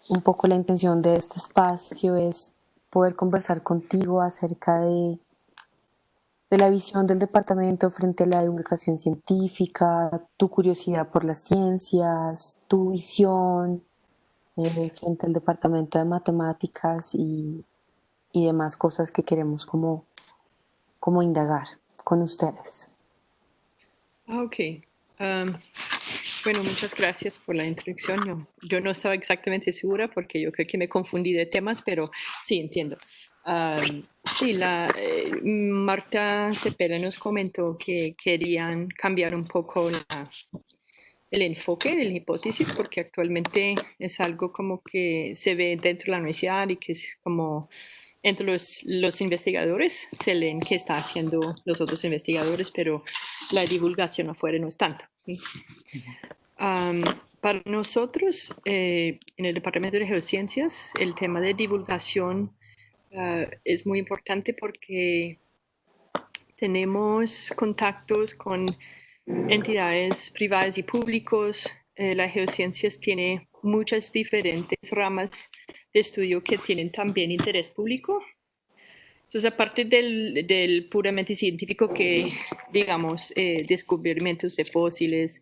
Un poco la intención de este espacio es poder conversar contigo acerca de la visión del departamento frente a la divulgación científica, tu curiosidad por las ciencias, tu visión frente al departamento de matemáticas y demás cosas que queremos como indagar con ustedes. Ok. Am, bueno, muchas gracias por la introducción. Yo no estaba exactamente segura porque yo creo que me confundí de temas, pero sí, entiendo. Sí, Marta Cepeda nos comentó que querían cambiar un poco el enfoque de la hipótesis porque actualmente es algo como que se ve dentro de la universidad y que es como entre los investigadores se leen qué están haciendo los otros investigadores, pero la divulgación afuera no es tanto. ¿Sí? Para nosotros, en el Departamento de Geociencias, el tema de divulgación es muy importante porque tenemos contactos con entidades privadas y públicos. Las geociencias tiene muchas diferentes ramas de estudio que tienen también interés público. Entonces, aparte del puramente científico que, digamos, descubrimientos de fósiles,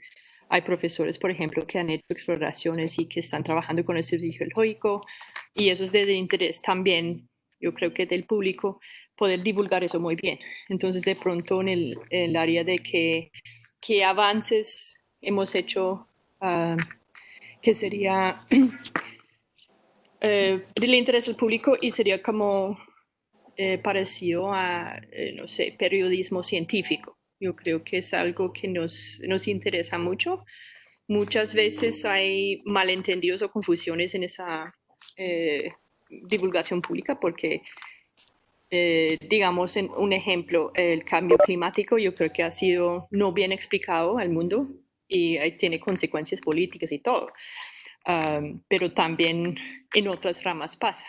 hay profesores, por ejemplo, que han hecho exploraciones y que están trabajando con el servicio geológico, y eso es de interés también, yo creo que del público, poder divulgar eso muy bien. Entonces, de pronto, en el área de qué avances hemos hecho, que sería del interés del público y sería como parecido a, no sé, periodismo científico. Yo creo que es algo que nos interesa mucho. Muchas veces hay malentendidos o confusiones en esa divulgación pública porque, digamos, en un ejemplo, el cambio climático yo creo que ha sido no bien explicado al mundo y tiene consecuencias políticas y todo. Pero también en otras ramas pasa.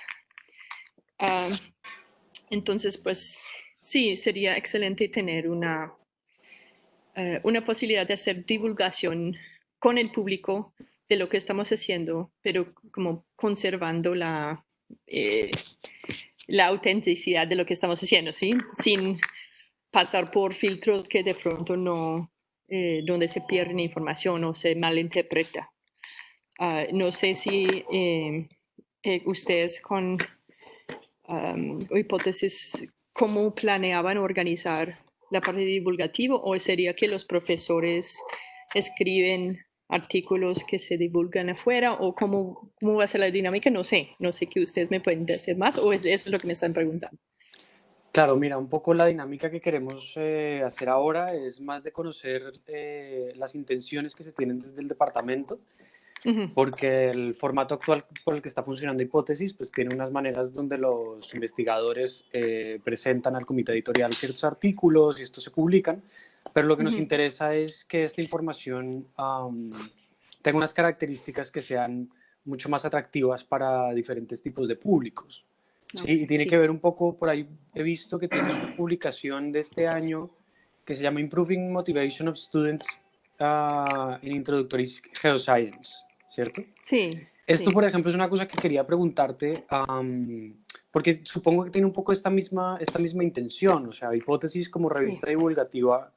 Um, entonces, pues sí, sería excelente tener una posibilidad de hacer divulgación con el público de lo que estamos haciendo, pero como conservando eh, la autenticidad de lo que estamos haciendo, ¿sí? Sin pasar por filtros que de pronto no, donde se pierde información o se malinterpreta. No sé si ustedes con hipótesis, cómo planeaban organizar la parte divulgativa, o sería que los profesores escriben artículos que se divulgan afuera, o cómo va a ser la dinámica, no sé qué ustedes me pueden decir más, o eso es lo que me están preguntando. Claro, mira, un poco la dinámica que queremos hacer ahora es más de conocer las intenciones que se tienen desde el departamento, Uh -huh. porque el formato actual por el que está funcionando Hipótesis, pues tiene unas maneras donde los investigadores presentan al comité editorial ciertos artículos y estos se publican, pero lo que Uh nos -huh. interesa es que esta información tenga unas características que sean mucho más atractivas para diferentes tipos de públicos. Sí, y Okay, tiene que sí. ver un poco, por ahí he visto que tienes una publicación de este año que se llama Improving Motivation of Students in Introductory Geoscience, ¿cierto? Sí, Esto, sí. por ejemplo, es una cosa que quería preguntarte, porque supongo que tiene un poco esta misma intención, o sea, Hipótesis como Sí. revista divulgativa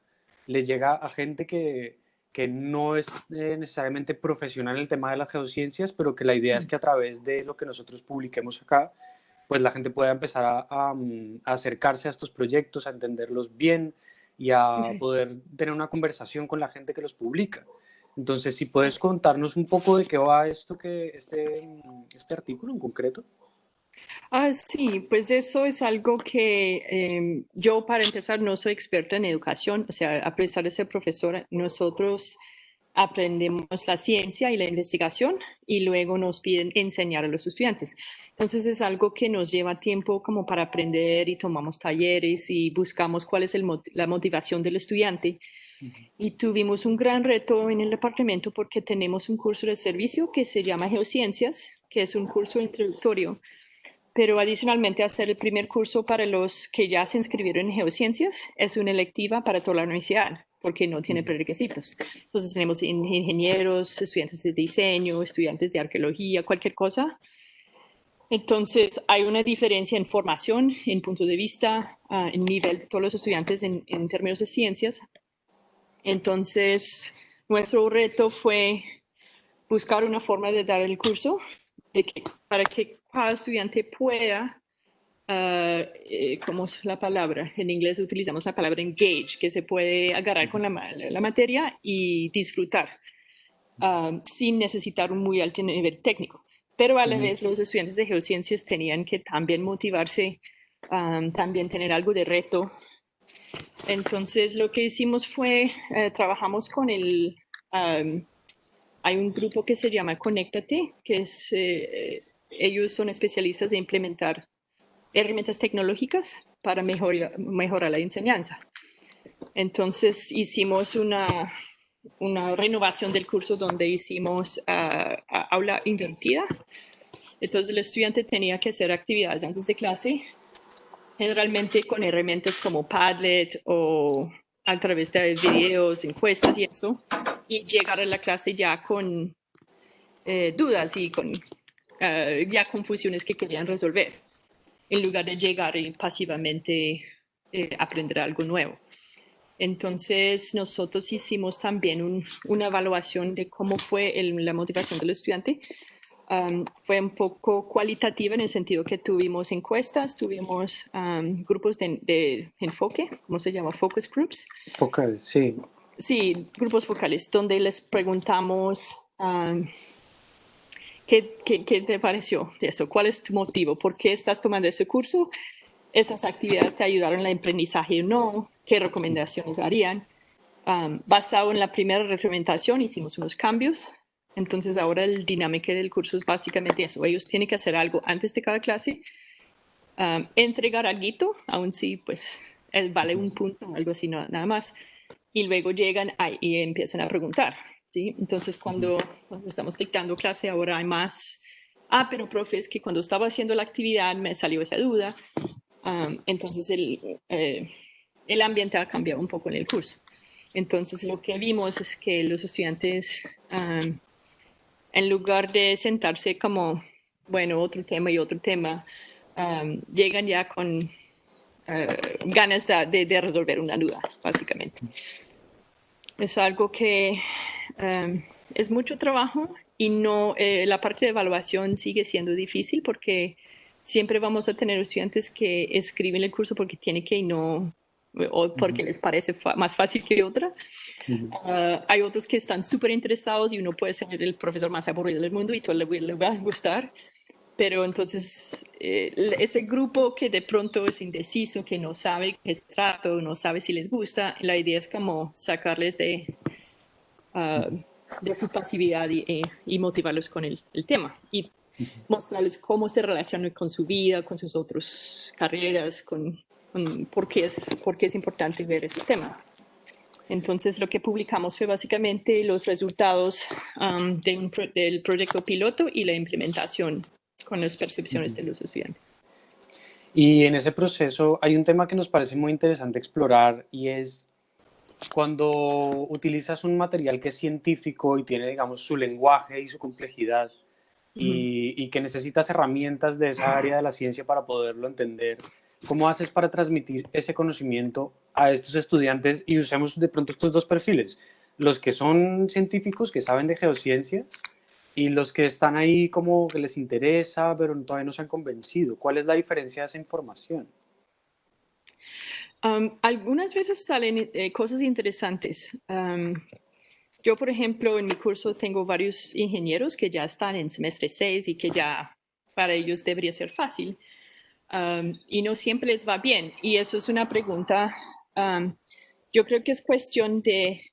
le llega a gente que no es necesariamente profesional en el tema de las geociencias, pero que la idea es que a través de lo que nosotros publiquemos acá, pues la gente pueda empezar a acercarse a estos proyectos, a entenderlos bien y a Okay. poder tener una conversación con la gente que los publica. Entonces, si puedes contarnos un poco de qué va este artículo en concreto. Sí, pues eso es algo que yo, para empezar, no soy experta en educación, o sea, a pesar de ser profesora, nosotros aprendemos la ciencia y la investigación y luego nos piden enseñar a los estudiantes. Entonces es algo que nos lleva tiempo como para aprender y tomamos talleres y buscamos cuál es la motivación del estudiante. Y tuvimos un gran reto en el departamento porque tenemos un curso de servicio que se llama Geociencias, que es un curso introductorio, pero adicionalmente hacer el primer curso para los que ya se inscribieron en geociencias es una electiva para toda la universidad. porque no tiene prerequisitos. Entonces tenemos ingenieros, estudiantes de diseño, estudiantes de arqueología, cualquier cosa. Entonces hay una diferencia en formación, en punto de vista, en nivel de todos los estudiantes en términos de ciencias. Entonces nuestro reto fue buscar una forma de dar el curso para que cada estudiante pueda, ¿cómo es la palabra? En inglés utilizamos la palabra engage, que se puede agarrar con la materia y disfrutar sin necesitar un muy alto nivel técnico. Pero a la vez los estudiantes de geociencias tenían que también motivarse, también tener algo de reto. Entonces lo que hicimos fue, trabajamos con hay un grupo que se llama Conéctate, que es, ellos son especialistas en implementar herramientas tecnológicas para mejorar la enseñanza. Entonces hicimos una renovación del curso donde hicimos aula invertida. Entonces el estudiante tenía que hacer actividades antes de clase, generalmente con herramientas como Padlet o a través de videos, encuestas y eso, y llegar a la clase ya con dudas y con ya confusiones que querían resolver, en lugar de llegar y pasivamente aprender algo nuevo. Entonces nosotros hicimos también una evaluación de cómo fue la motivación del estudiante. Fue un poco cualitativa en el sentido que tuvimos encuestas, tuvimos grupos de enfoque, ¿cómo se llama? Focus groups. Focales, sí. Sí, grupos focales, donde les preguntamos ¿qué te pareció de eso? ¿Cuál es tu motivo? ¿Por qué estás tomando ese curso? ¿Esas actividades te ayudaron en el aprendizaje o no? ¿Qué recomendaciones harían? Basado en la primera recomendación hicimos unos cambios. Entonces ahora el dinámica del curso es básicamente eso. Ellos tienen que hacer algo antes de cada clase, entregar algo, aún si pues vale un punto, algo así, nada más. Y luego llegan y empiezan a preguntar. ¿Sí? Entonces, cuando estamos dictando clase, ahora hay más, pero profe, es que cuando estaba haciendo la actividad me salió esa duda. Entonces, el ambiente ha cambiado un poco en el curso. Entonces, lo que vimos es que los estudiantes, en lugar de sentarse como, bueno, otro tema y otro tema, llegan ya con ganas de resolver una duda, básicamente. Es algo que es mucho trabajo y no, la parte de evaluación sigue siendo difícil porque siempre vamos a tener estudiantes que escriben el curso porque tienen que y no, o porque les parece más fácil que otra. Hay otros que están súper interesados y uno puede ser el profesor más aburrido del mundo y todo le va a gustar. Pero entonces ese grupo que de pronto es indeciso, que no sabe qué se trata, no sabe si les gusta, la idea es como sacarles de su pasividad y motivarlos con el tema y mostrarles cómo se relacionan con su vida, con sus otras carreras, con por qué es importante ver ese tema. Entonces lo que publicamos fue básicamente los resultados del proyecto piloto y la implementación con las percepciones de los estudiantes. Y en ese proceso hay un tema que nos parece muy interesante explorar y es cuando utilizas un material que es científico y tiene, digamos, su lenguaje y su complejidad y que necesitas herramientas de esa área de la ciencia para poderlo entender, ¿cómo haces para transmitir ese conocimiento a estos estudiantes? Y usemos de pronto estos dos perfiles, los que son científicos, que saben de geociencias, y los que están ahí como que les interesa, pero todavía no se han convencido. ¿Cuál es la diferencia de esa información? Algunas veces salen cosas interesantes. Yo, por ejemplo, en mi curso tengo varios ingenieros que ya están en semestre 6 y que ya para ellos debería ser fácil. Y no siempre les va bien. Y eso es una pregunta, yo creo que es cuestión de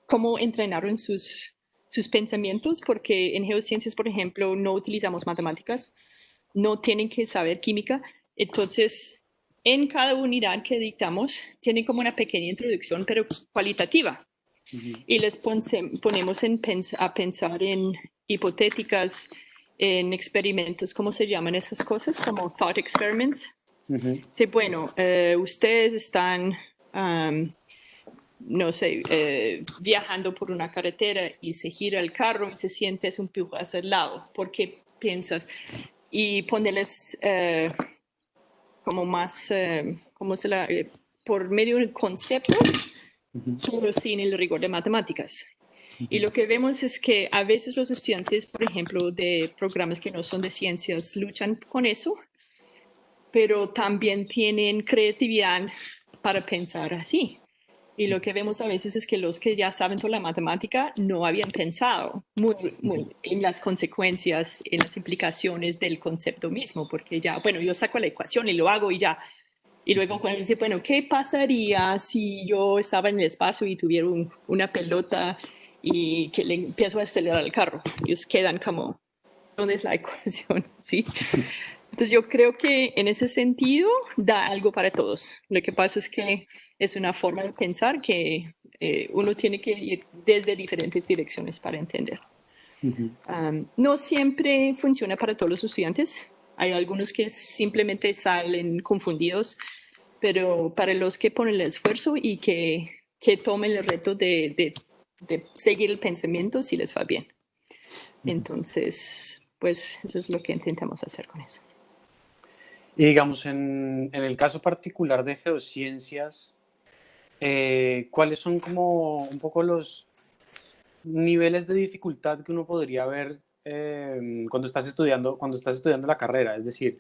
cómo entrenaron sus pensamientos, porque en geociencias, por ejemplo, no utilizamos matemáticas, no tienen que saber química. Entonces, en cada unidad que dictamos, tienen como una pequeña introducción, pero cualitativa. Y les ponemos a pensar en hipotéticas, en experimentos, ¿cómo se llaman esas cosas? Como thought experiments. Sí, bueno, ustedes están no sé, viajando por una carretera y se gira el carro y se sientes un poco hacia el lado. ¿Por qué piensas? Y ponerles como más, por medio de conceptos, pero sin el rigor de matemáticas. Y lo que vemos es que a veces los estudiantes, por ejemplo, de programas que no son de ciencias, luchan con eso, pero también tienen creatividad para pensar así. Y lo que vemos a veces es que los que ya saben toda la matemática no habían pensado en las consecuencias, en las implicaciones del concepto mismo, porque ya, bueno, yo saco la ecuación y lo hago y ya. Y luego cuando dice, bueno, ¿qué pasaría si yo estaba en el espacio y tuviera una pelota y que le empiezo a acelerar el carro? Ellos quedan como, ¿dónde es la ecuación? ¿Sí? Entonces yo creo que en ese sentido da algo para todos. Lo que pasa es que es una forma de pensar que uno tiene que ir desde diferentes direcciones para entender. No siempre funciona para todos los estudiantes. Hay algunos que simplemente salen confundidos, pero para los que ponen el esfuerzo y que tomen el reto de seguir el pensamiento, sí les va bien. Entonces, pues eso es lo que intentamos hacer con eso. Y digamos, en el caso particular de geociencias, ¿cuáles son como un poco los niveles de dificultad que uno podría ver cuando estás estudiando la carrera? Es decir,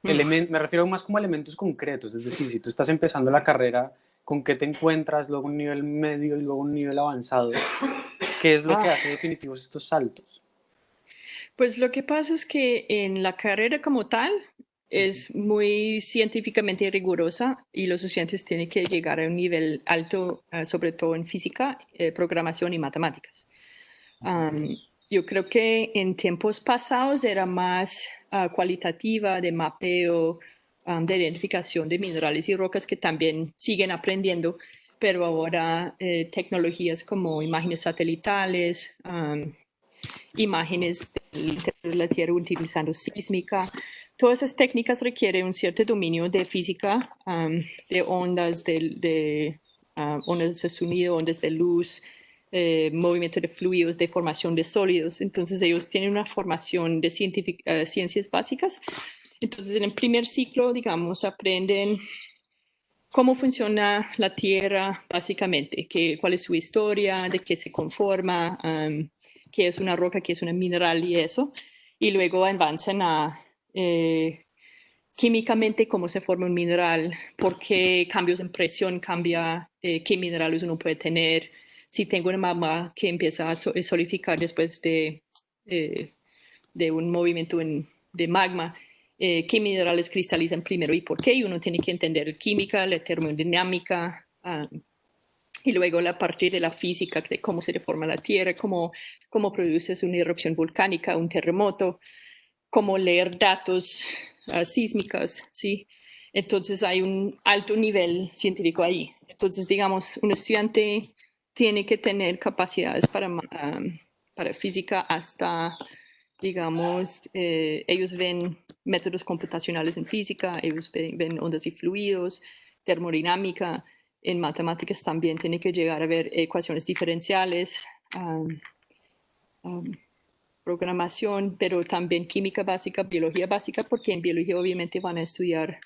me refiero más como a elementos concretos, es decir, si tú estás empezando la carrera, ¿con qué te encuentras? Luego un nivel medio y luego un nivel avanzado. ¿Qué es lo que hace definitivos estos saltos? Pues lo que pasa es que en la carrera como tal es muy científicamente rigurosa y los estudiantes tienen que llegar a un nivel alto, sobre todo en física, programación y matemáticas. Yo creo que en tiempos pasados era más cualitativa, de mapeo, de identificación de minerales y rocas que también siguen aprendiendo, pero ahora tecnologías como imágenes satelitales, imágenes de la Tierra utilizando sísmica. Todas esas técnicas requieren un cierto dominio de física, de ondas, ondas de sonido, ondas de luz, movimiento de fluidos, de formación de sólidos. Entonces ellos tienen una formación de ciencias básicas. Entonces en el primer ciclo, digamos, aprenden cómo funciona la Tierra básicamente, cuál es su historia, de qué se conforma, qué es una roca, qué es un mineral y eso. Y luego avanzan a químicamente cómo se forma un mineral, por qué cambios en presión cambia, qué minerales uno puede tener. Si tengo una magma que empieza a solidificar después de un movimiento de magma, qué minerales cristalizan primero y por qué, y uno tiene que entender química, la termodinámica, y luego la parte de la física, de cómo se deforma la Tierra, cómo produces una erupción volcánica, un terremoto, cómo leer datos sísmicos, ¿sí? Entonces hay un alto nivel científico ahí. Entonces, digamos, un estudiante tiene que tener capacidades para física hasta, digamos, ellos ven métodos computacionales en física, ellos ven ondas y fluidos, termodinámica, en matemáticas también tiene que llegar a ver ecuaciones diferenciales, programación, pero también química básica, biología básica, porque en biología obviamente van a estudiar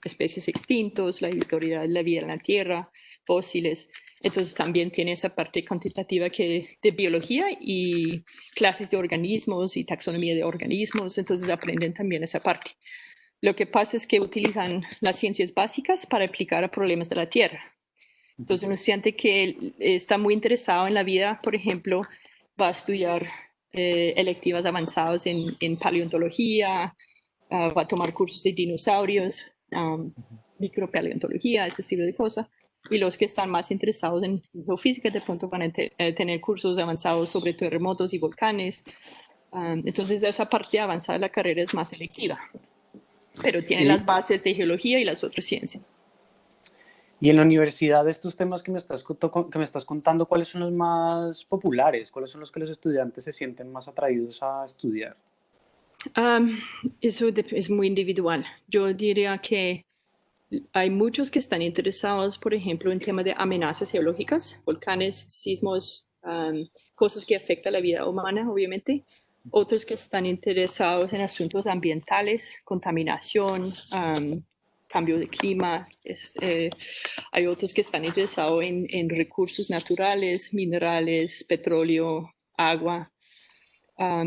especies extintos, la historia de la vida en la Tierra, fósiles. Entonces también tiene esa parte cuantitativa de biología y clases de organismos y taxonomía de organismos, entonces aprenden también esa parte. Lo que pasa es que utilizan las ciencias básicas para aplicar a problemas de la Tierra. Entonces, un estudiante que está muy interesado en la vida, por ejemplo, va a estudiar electivas avanzadas en paleontología, va a tomar cursos de dinosaurios, micropaleontología, ese estilo de cosas. Y los que están más interesados en geofísica, de pronto van a tener cursos avanzados sobre terremotos y volcanes. Entonces, esa parte avanzada de la carrera es más selectiva, pero tiene las bases de geología y las otras ciencias. Y en la universidad, estos temas que me estás contando, ¿cuáles son los más populares? ¿Cuáles son los que los estudiantes se sienten más atraídos a estudiar? Eso es muy individual. Yo diría que Hay muchos que están interesados, por ejemplo, en temas de amenazas geológicas, volcanes, sismos, cosas que afectan la vida humana, obviamente. Otros que están interesados en asuntos ambientales, contaminación, cambio de clima. Hay otros que están interesados en recursos naturales, minerales, petróleo, agua.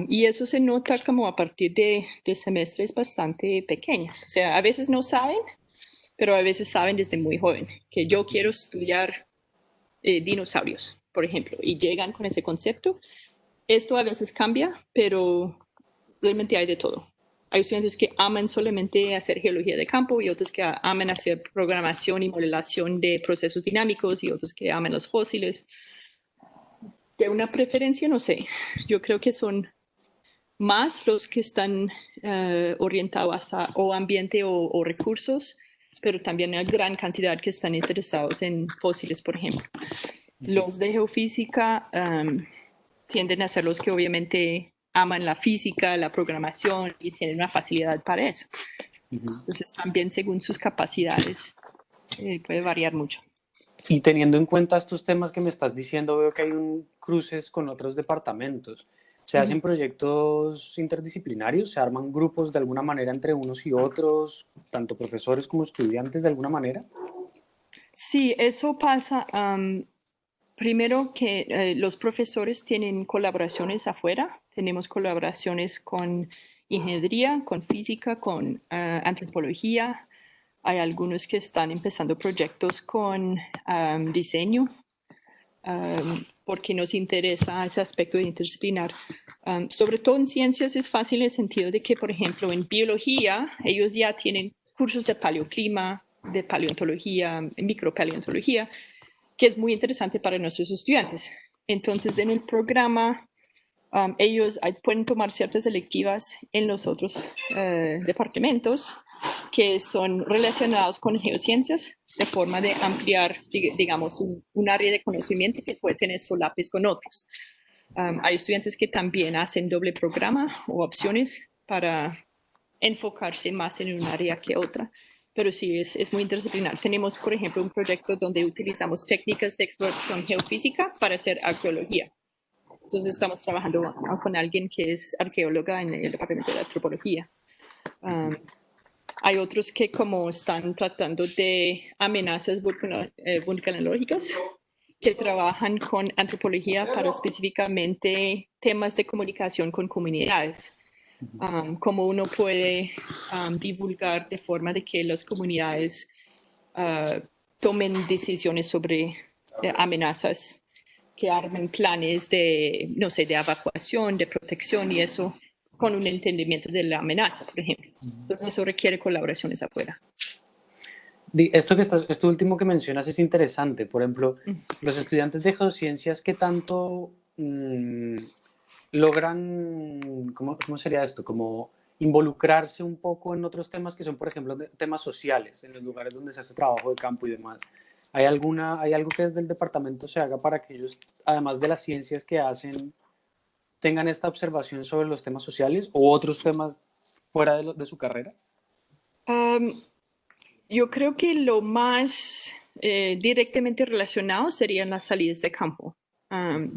Y eso se nota como a partir de semestres bastante pequeños. O sea, a veces no saben, pero a veces saben desde muy joven que yo quiero estudiar dinosaurios, por ejemplo, y llegan con ese concepto. Esto a veces cambia, pero realmente hay de todo. Hay estudiantes que aman solamente hacer geología de campo y otros que aman hacer programación y modelación de procesos dinámicos y otros que aman los fósiles. De una preferencia, no sé. Yo creo que son más los que están orientados hacia o ambiente o recursos, pero también hay gran cantidad que están interesados en fósiles, por ejemplo. Los de geofísica tienden a ser los que obviamente aman la física, la programación y tienen una facilidad para eso. Entonces también según sus capacidades puede variar mucho. Y teniendo en cuenta estos temas que me estás diciendo, veo que hay cruces con otros departamentos. ¿Se hacen proyectos interdisciplinarios? ¿Se arman grupos de alguna manera entre unos y otros, tanto profesores como estudiantes de alguna manera? Sí, eso pasa. Primero que los profesores tienen colaboraciones afuera. Tenemos colaboraciones con ingeniería, con física, con antropología. Hay algunos que están empezando proyectos con diseño, porque nos interesa ese aspecto de interdisciplinar. Sobre todo en ciencias es fácil en el sentido de que, por ejemplo, en biología, ellos ya tienen cursos de paleoclima, de paleontología, micropaleontología, que es muy interesante para nuestros estudiantes. Entonces, en el programa, ellos pueden tomar ciertas electivas en los otros departamentos que son relacionados con geociencias, de forma de ampliar, digamos, un área de conocimiento que puede tener solapes con otros. Hay estudiantes que también hacen doble programa o opciones para enfocarse más en un área que otra, pero sí es muy interdisciplinar. Tenemos, por ejemplo, un proyecto donde utilizamos técnicas de exploración geofísica para hacer arqueología. Entonces estamos trabajando con alguien que es arqueóloga en el departamento de antropología. Hay otros que como están tratando de amenazas vulcanológicas, que trabajan con antropología para específicamente temas de comunicación con comunidades. Cómo uno puede divulgar de forma de que las comunidades tomen decisiones sobre amenazas, que armen planes de, no sé, de evacuación, de protección y eso con un entendimiento de la amenaza, por ejemplo. Entonces eso requiere colaboraciones afuera. Esto último que mencionas es interesante. Por ejemplo, los estudiantes de geociencias, ¿qué tanto logran, ¿cómo sería esto? Como involucrarse un poco en otros temas que son, por ejemplo, temas sociales, en los lugares donde se hace trabajo de campo y demás. ¿Hay algo que desde el departamento se haga para que ellos, además de las ciencias que hacen, tengan esta observación sobre los temas sociales o otros temas fuera de su carrera? Yo creo que lo más directamente relacionado serían las salidas de campo.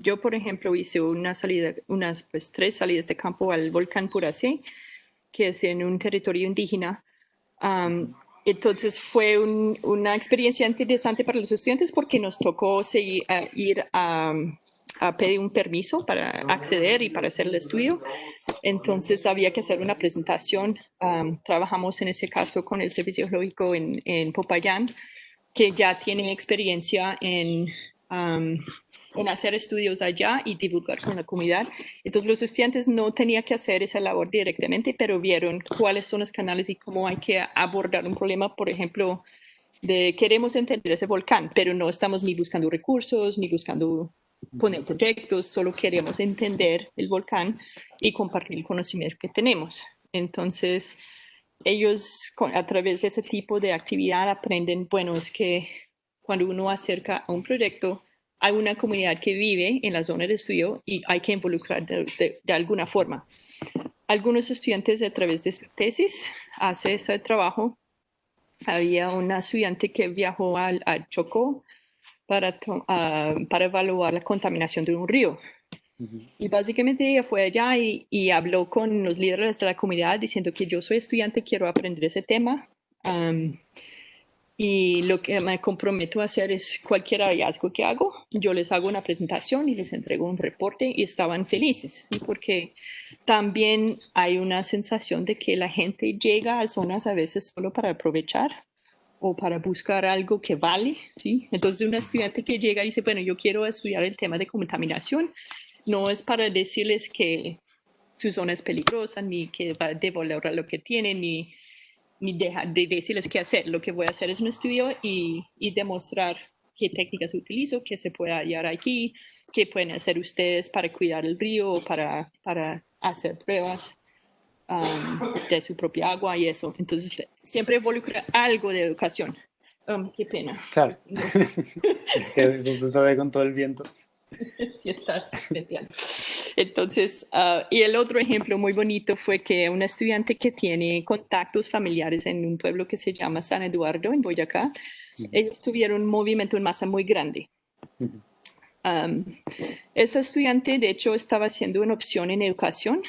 Yo, por ejemplo, hice unas 3 salidas de campo al volcán Puracé, que es en un territorio indígena. Entonces fue una experiencia interesante para los estudiantes porque nos tocó ir a pedir un permiso para acceder y para hacer el estudio. Entonces había que hacer una presentación. Trabajamos en ese caso con el Servicio Geológico en Popayán, que ya tiene experiencia en hacer estudios allá y divulgar con la comunidad. Entonces los estudiantes no tenían que hacer esa labor directamente, pero vieron cuáles son los canales y cómo hay que abordar un problema, por ejemplo, de queremos entender ese volcán, pero no estamos ni buscando recursos, ni buscando poner proyectos, solo queremos entender el volcán y compartir el conocimiento que tenemos. Entonces, ellos a través de ese tipo de actividad aprenden, bueno, es que cuando uno acerca a un proyecto, hay una comunidad que vive en la zona de estudio y hay que involucrar de alguna forma. Algunos estudiantes a través de su tesis hacen ese trabajo había una estudiante que viajó a Chocó para evaluar la contaminación de un río. Y básicamente ella fue allá y habló con los líderes de la comunidad diciendo que yo soy estudiante, quiero aprender ese tema. Y lo que me comprometo a hacer es cualquier hallazgo que hago, yo les hago una presentación y les entrego un reporte y estaban felices, ¿sí? Porque también hay una sensación de que la gente llega a zonas a veces solo para aprovechar o para buscar algo que vale, ¿sí? Entonces, un estudiante que llega y dice, bueno, yo quiero estudiar el tema de contaminación, no es para decirles que su zona es peligrosa, ni que debo lograr lo que tienen, ni dejar de decirles qué hacer. Lo que voy a hacer es un estudio y demostrar qué técnicas utilizo, qué se puede hallar aquí, qué pueden hacer ustedes para cuidar el río o para hacer pruebas de su propia agua y eso. Entonces, siempre involucra algo de educación. Qué pena. Claro, que justo estaba ahí con todo el viento. Sí, está especial. Entonces, y el otro ejemplo muy bonito fue que una estudiante que tiene contactos familiares en un pueblo que se llama San Eduardo, en Boyacá, ellos tuvieron un movimiento en masa muy grande. Esa estudiante, de hecho, estaba haciendo una opción en educación,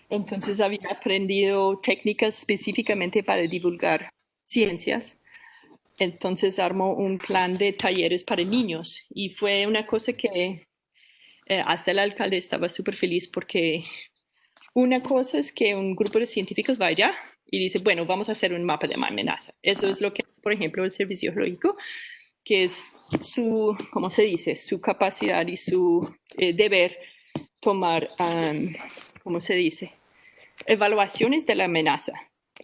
entonces había aprendido técnicas específicamente para divulgar ciencias. Entonces armó un plan de talleres para niños y fue una cosa que hasta el alcalde estaba súper feliz porque una cosa es que un grupo de científicos vaya y dice, bueno, vamos a hacer un mapa de amenaza. Eso es lo que, por ejemplo, el Servicio Geológico, que es su, ¿cómo se dice? Su capacidad y su deber tomar, ¿cómo se dice? Evaluaciones de la amenaza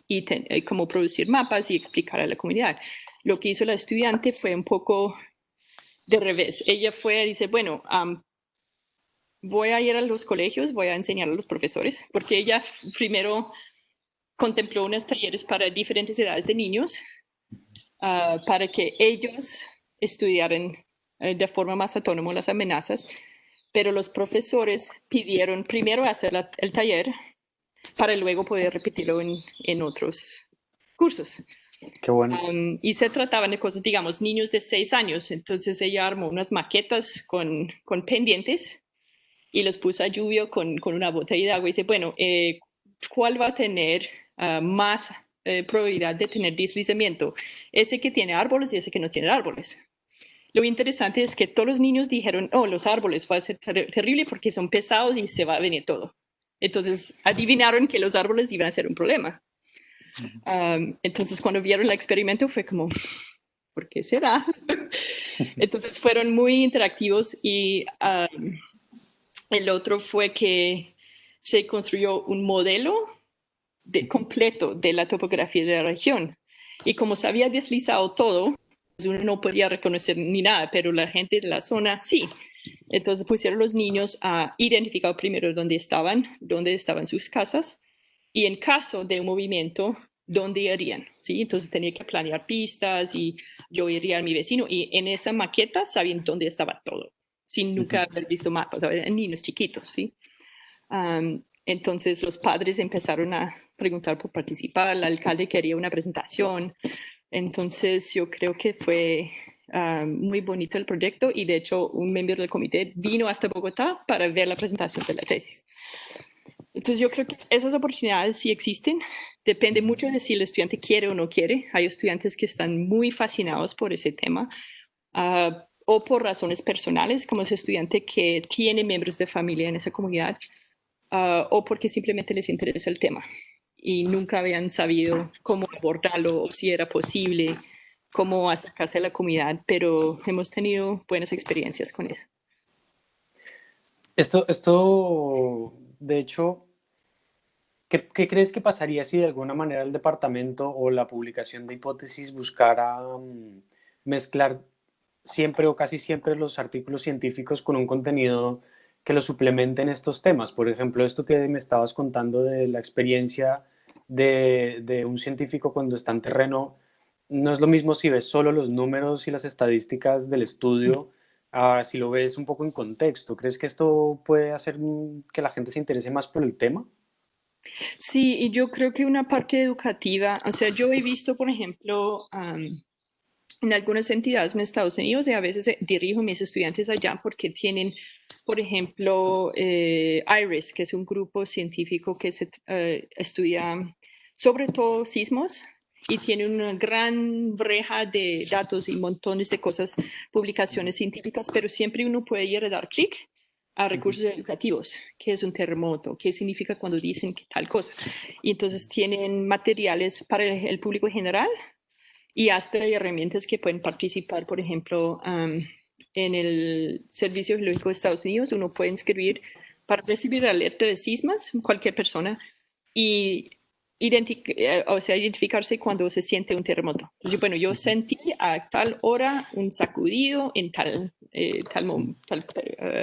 y cómo producir mapas y explicar a la comunidad. Lo que hizo la estudiante fue un poco de revés. Ella fue, dice, bueno, voy a ir a los colegios, voy a enseñar a los profesores, porque ella primero contempló unos talleres para diferentes edades de niños, para que ellos estudiaran de forma más autónoma las amenazas, pero los profesores pidieron primero hacer el taller para luego poder repetirlo en otros cursos. Qué bueno. Y se trataban de cosas, digamos, niños de 6 años, entonces ella armó unas maquetas con pendientes y los puso a lluvia con una botella de agua y dice, bueno, ¿cuál va a tener más probabilidad de tener deslizamiento? Ese que tiene árboles y ese que no tiene árboles. Lo interesante es que todos los niños dijeron, oh, los árboles va a ser terrible porque son pesados y se va a venir todo. Entonces adivinaron que los árboles iban a ser un problema. Entonces cuando vieron el experimento fue como, ¿por qué será? Entonces fueron muy interactivos y el otro fue que se construyó un modelo completo de la topografía de la región. Y como se había deslizado todo, pues uno no podía reconocer ni nada, pero la gente de la zona sí. Entonces pusieron los niños a identificar primero dónde estaban sus casas, y en caso de un movimiento, dónde irían, ¿sí? Entonces tenía que planear pistas y yo iría a mi vecino y en esa maqueta sabían dónde estaba todo, sin nunca haber visto mapas, eran niños chiquitos, ¿sí? Entonces los padres empezaron a preguntar por participar, el alcalde quería una presentación, entonces yo creo que fue muy bonito el proyecto y de hecho un miembro del comité vino hasta Bogotá para ver la presentación de la tesis. Entonces yo creo que esas oportunidades sí existen, depende mucho de si el estudiante quiere o no quiere. Hay estudiantes que están muy fascinados por ese tema o por razones personales, como ese estudiante que tiene miembros de familia en esa comunidad o porque simplemente les interesa el tema y nunca habían sabido cómo abordarlo o si era posible, cómo acercarse a la comunidad, pero hemos tenido buenas experiencias con eso. De hecho, ¿qué crees que pasaría si de alguna manera el departamento o la publicación de hipótesis buscara mezclar siempre o casi siempre los artículos científicos con un contenido que lo suplemente en estos temas? Por ejemplo, esto que me estabas contando de la experiencia de un científico cuando está en terreno, no es lo mismo si ves solo los números y las estadísticas del estudio, si lo ves un poco en contexto. ¿Crees que esto puede hacer que la gente se interese más por el tema? Sí, y yo creo que una parte educativa, o sea, yo he visto, por ejemplo, en algunas entidades en Estados Unidos y a veces dirijo a mis estudiantes allá porque tienen, por ejemplo, IRIS, que es un grupo científico que se estudia sobre todo sismos y tiene una gran reja de datos y montones de cosas, publicaciones científicas, pero siempre uno puede ir a dar clic a recursos educativos, qué es un terremoto, qué significa cuando dicen que tal cosa. Y entonces tienen materiales para el público general y hasta herramientas que pueden participar, por ejemplo, en el Servicio Geológico de Estados Unidos, uno puede inscribir para recibir alerta de sismas, cualquier persona, y o sea, identificarse cuando se siente un terremoto. Entonces, bueno, yo sentí a tal hora un sacudido en tal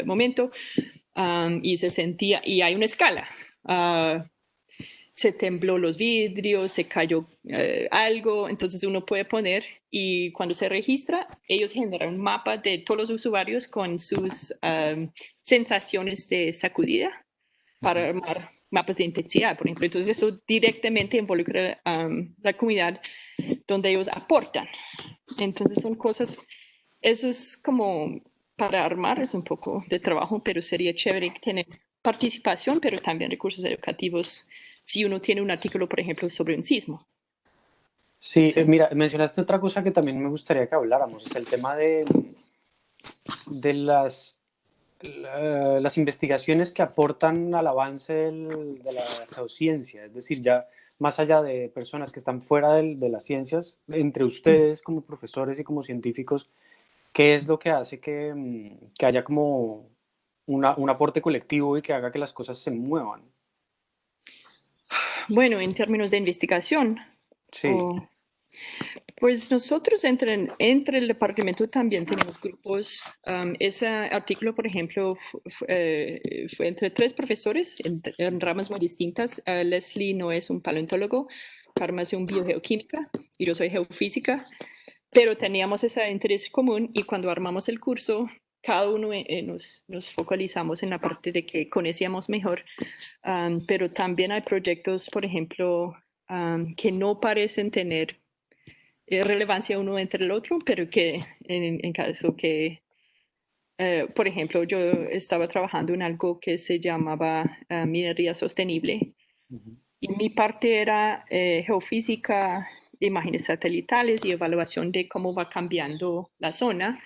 momento, y se sentía, y hay una escala. Se tembló los vidrios, se cayó algo, entonces uno puede poner y cuando se registra, ellos generan un mapa de todos los usuarios con sus sensaciones de sacudida para armar mapas de intensidad, por ejemplo. Entonces eso directamente involucra la comunidad donde ellos aportan. Entonces son cosas, eso es como para armar, es un poco de trabajo, pero sería chévere tener participación, pero también recursos educativos si uno tiene un artículo, por ejemplo, sobre un sismo. Sí, Sí. mira, mencionaste otra cosa que también me gustaría que habláramos, es el tema de las investigaciones que aportan al avance de la geociencia, es decir, ya más allá de personas que están fuera de las ciencias, entre ustedes como profesores y como científicos, ¿qué es lo que hace que haya como un aporte colectivo y que haga que las cosas se muevan? Bueno, en términos de investigación, Sí. o pues nosotros entre el departamento también tenemos grupos. Ese artículo, por ejemplo, fue entre tres profesores en ramas muy distintas. Leslie no es un paleontólogo, Karma es un biogeoquímica y yo soy geofísica, pero teníamos ese interés común y cuando armamos el curso, cada uno nos focalizamos en la parte de que conocíamos mejor, pero también hay proyectos, por ejemplo, que no parecen tener relevancia uno entre el otro, pero que en caso que, por ejemplo, yo estaba trabajando en algo que se llamaba minería sostenible y mi parte era geofísica, imágenes satelitales y evaluación de cómo va cambiando la zona.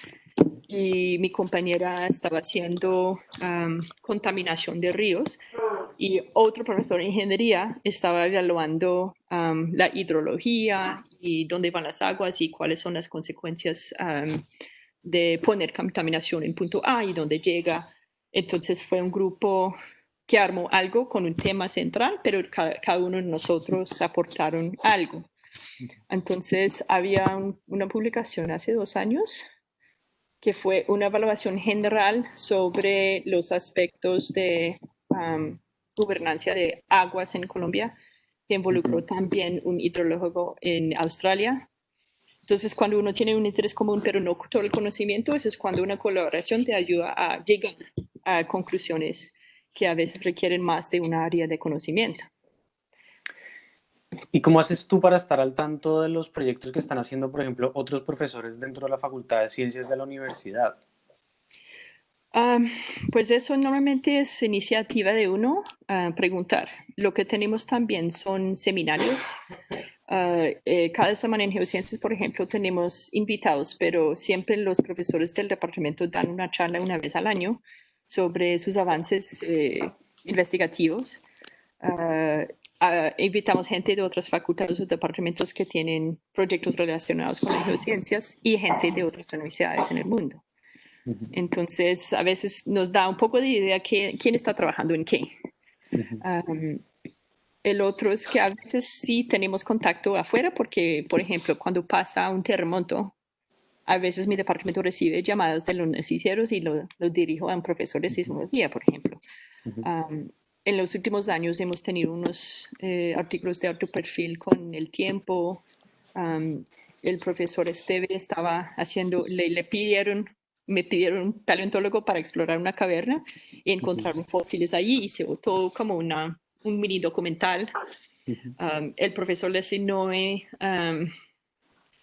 Y mi compañera estaba haciendo contaminación de ríos y otro profesor de ingeniería estaba evaluando la hidrología y dónde van las aguas y cuáles son las consecuencias de poner contaminación en punto A y dónde llega. Entonces fue un grupo que armó algo con un tema central, pero cada uno de nosotros aportaron algo. Entonces había una publicación hace 2 años que fue una evaluación general sobre los aspectos de gobernancia de aguas en Colombia, que involucró también un hidrólogo en Australia. Entonces, cuando uno tiene un interés común, pero no todo el conocimiento, eso es cuando una colaboración te ayuda a llegar a conclusiones que a veces requieren más de un área de conocimiento. ¿Y cómo haces tú para estar al tanto de los proyectos que están haciendo, por ejemplo, otros profesores dentro de la Facultad de Ciencias de la universidad? Pues eso normalmente es iniciativa de uno preguntar. Lo que tenemos también son seminarios. Cada semana en Geociencias, por ejemplo, tenemos invitados, pero siempre los profesores del departamento dan una charla una vez al año sobre sus avances investigativos. Invitamos gente de otras facultades o departamentos que tienen proyectos relacionados con las geociencias y gente de otras universidades en el mundo. Entonces, a veces nos da un poco de idea quién está trabajando en qué. El otro es que a veces sí tenemos contacto afuera porque, por ejemplo, cuando pasa un terremoto, a veces mi departamento recibe llamadas de los noticieros y los dirijo a un profesor de sismología, por ejemplo. En los últimos años hemos tenido unos artículos de alto perfil con El Tiempo. El profesor Esteve estaba haciendo, me pidieron un paleontólogo para explorar una caverna y encontraron fósiles allí y se votó como una un mini documental. El profesor Leslie Noe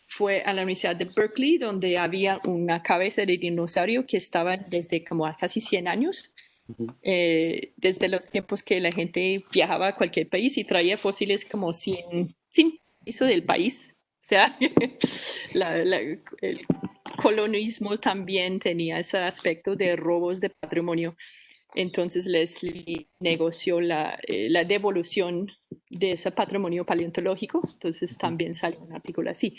fue a la Universidad de Berkeley, donde había una cabeza de dinosaurio que estaba desde como a casi 100 años, desde los tiempos que la gente viajaba a cualquier país y traía fósiles como sin eso del país. O sea, el colonialismo también tenía ese aspecto de robos de patrimonio. Entonces Leslie negoció la devolución de ese patrimonio paleontológico. Entonces también salió un artículo así.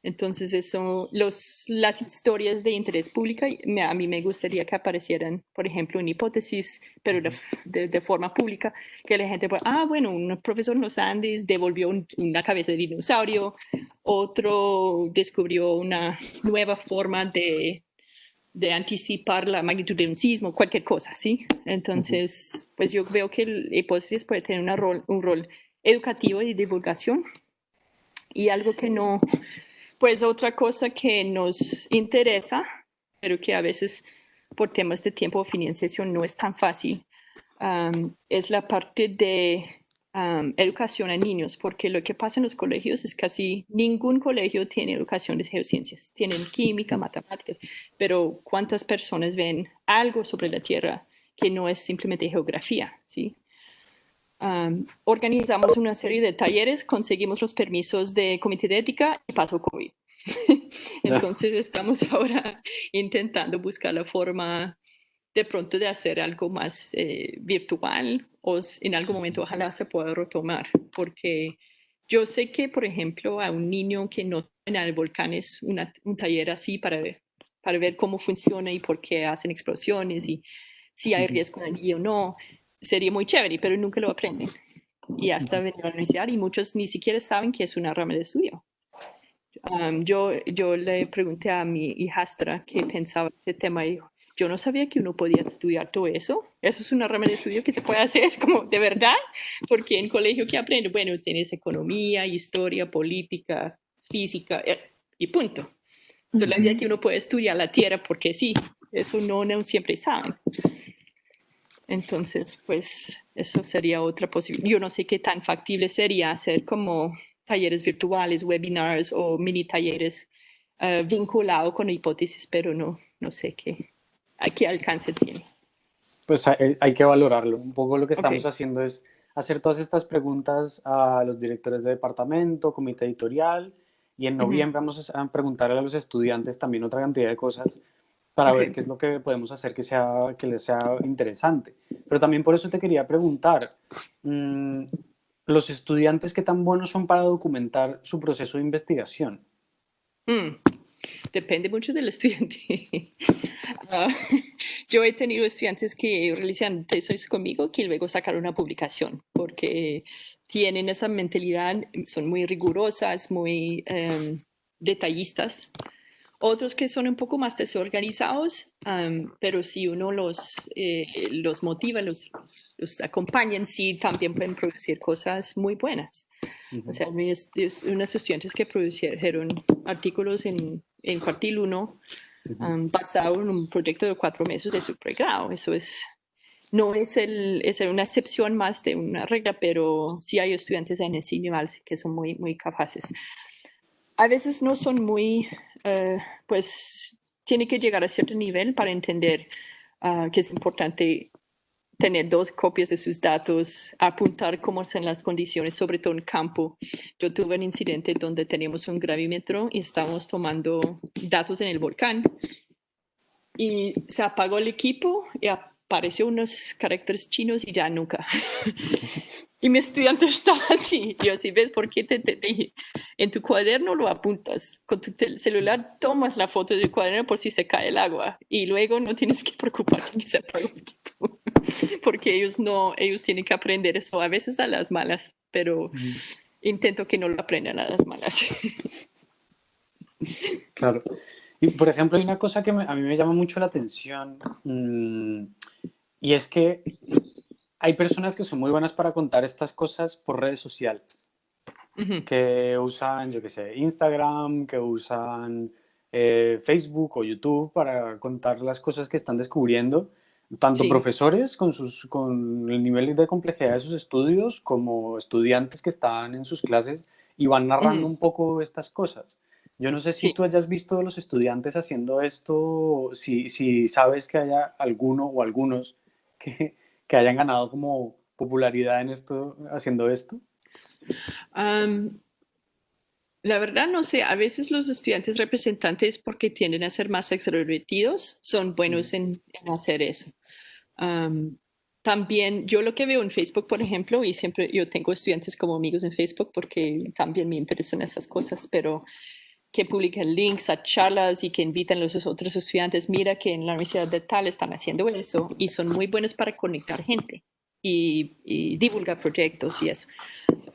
Entonces eso, las historias de interés público, a mí me gustaría que aparecieran, por ejemplo, en hipótesis, pero de forma pública, que la gente pueda, bueno, un profesor en los Andes devolvió una cabeza de dinosaurio, otro descubrió una nueva forma de anticipar la magnitud de un sismo, cualquier cosa, ¿sí? Entonces, pues yo veo que la hipótesis puede tener un rol educativo y de divulgación. Y algo que no, pues otra cosa que nos interesa, pero que a veces por temas de tiempo o financiación no es tan fácil, es la parte de educación a niños, porque lo que pasa en los colegios es casi ningún colegio tiene educación de geociencias, tienen química, matemáticas, pero ¿cuántas personas ven algo sobre la Tierra que no es simplemente geografía? ¿Sí? Organizamos una serie de talleres, conseguimos los permisos de comité de ética y pasó COVID. Entonces estamos ahora intentando buscar la forma de pronto de hacer algo más virtual o en algún momento ojalá se pueda retomar, porque yo sé que, por ejemplo, a un niño que no en el volcán es un taller así para ver cómo funciona y por qué hacen explosiones y si hay riesgo allí o no, sería muy chévere, pero nunca lo aprenden. Y hasta venir a la universidad y muchos ni siquiera saben que es una rama de estudio. Yo le pregunté a mi hijastra qué pensaba de este tema y dijo, yo no sabía que uno podía estudiar todo eso. Eso es una rama de estudio que se puede hacer como de verdad, porque en colegio que aprende, bueno, tienes economía, historia, política, física y punto. Entonces la idea que uno puede estudiar la tierra porque sí, eso no siempre saben. Entonces, pues eso sería otra posibilidad. Yo no sé qué tan factible sería hacer como talleres virtuales, webinars o mini talleres vinculados con hipótesis, pero no sé a qué alcance tiene. Pues hay que valorarlo. Un poco lo que estamos Okay. haciendo es hacer todas estas preguntas a los directores de departamento, comité editorial, y en noviembre vamos a preguntarle a los estudiantes también otra cantidad de cosas para ver qué es lo que podemos hacer que les sea interesante. Pero también por eso te quería preguntar, ¿los estudiantes qué tan buenos son para documentar su proceso de investigación? Depende mucho del estudiante. Yo he tenido estudiantes que realizan tesis conmigo que luego sacaron una publicación porque tienen esa mentalidad, son muy rigurosas, muy detallistas. Otros que son un poco más desorganizados, pero si uno los motiva, los acompaña, sí también pueden producir cosas muy buenas. O sea, unos estudiantes que produjeron artículos en Cuartil 1 basado en un proyecto de 4 meses de su pregrado. Eso no es una excepción más de una regla, pero sí hay estudiantes en ese nivel que son muy, muy capaces. A veces no son muy, pues, tiene que llegar a cierto nivel para entender que es importante tener 2 copias de sus datos, apuntar cómo son las condiciones, sobre todo en campo. Yo tuve un incidente donde teníamos un gravímetro y estábamos tomando datos en el volcán y se apagó el equipo y apareció unos caracteres chinos y ya nunca. Y mi estudiante estaba así, yo así, ¿ves por qué te dije? En tu cuaderno lo apuntas, con tu celular tomas la foto del cuaderno por si se cae el agua y luego no tienes que preocuparte que se apagó el equipo, porque ellos tienen que aprender eso a veces a las malas, pero intento que no lo aprendan a las malas. Claro. Y, por ejemplo, hay una cosa que a mí me llama mucho la atención, y es que hay personas que son muy buenas para contar estas cosas por redes sociales, que usan, yo qué sé, Instagram, que usan Facebook o YouTube para contar las cosas que están descubriendo tanto Sí. profesores con el nivel de complejidad de sus estudios, como estudiantes que están en sus clases y van narrando Ujú. un poco estas cosas. Yo no sé si Sí. tú hayas visto a los estudiantes haciendo esto, si sabes que haya alguno o algunos que, que hayan ganado como popularidad en esto, haciendo esto. Am, la verdad no sé, a veces los estudiantes representantes, porque tienden a ser más extrovertidos, son buenos en hacer eso. Am, también yo lo que veo en Facebook, por ejemplo, y siempre yo tengo estudiantes como amigos en Facebook porque también me interesan esas cosas, pero que publican links a charlas y que invitan a los otros estudiantes, mira que en la universidad de tal están haciendo eso y son muy buenos para conectar gente y divulgar proyectos y eso.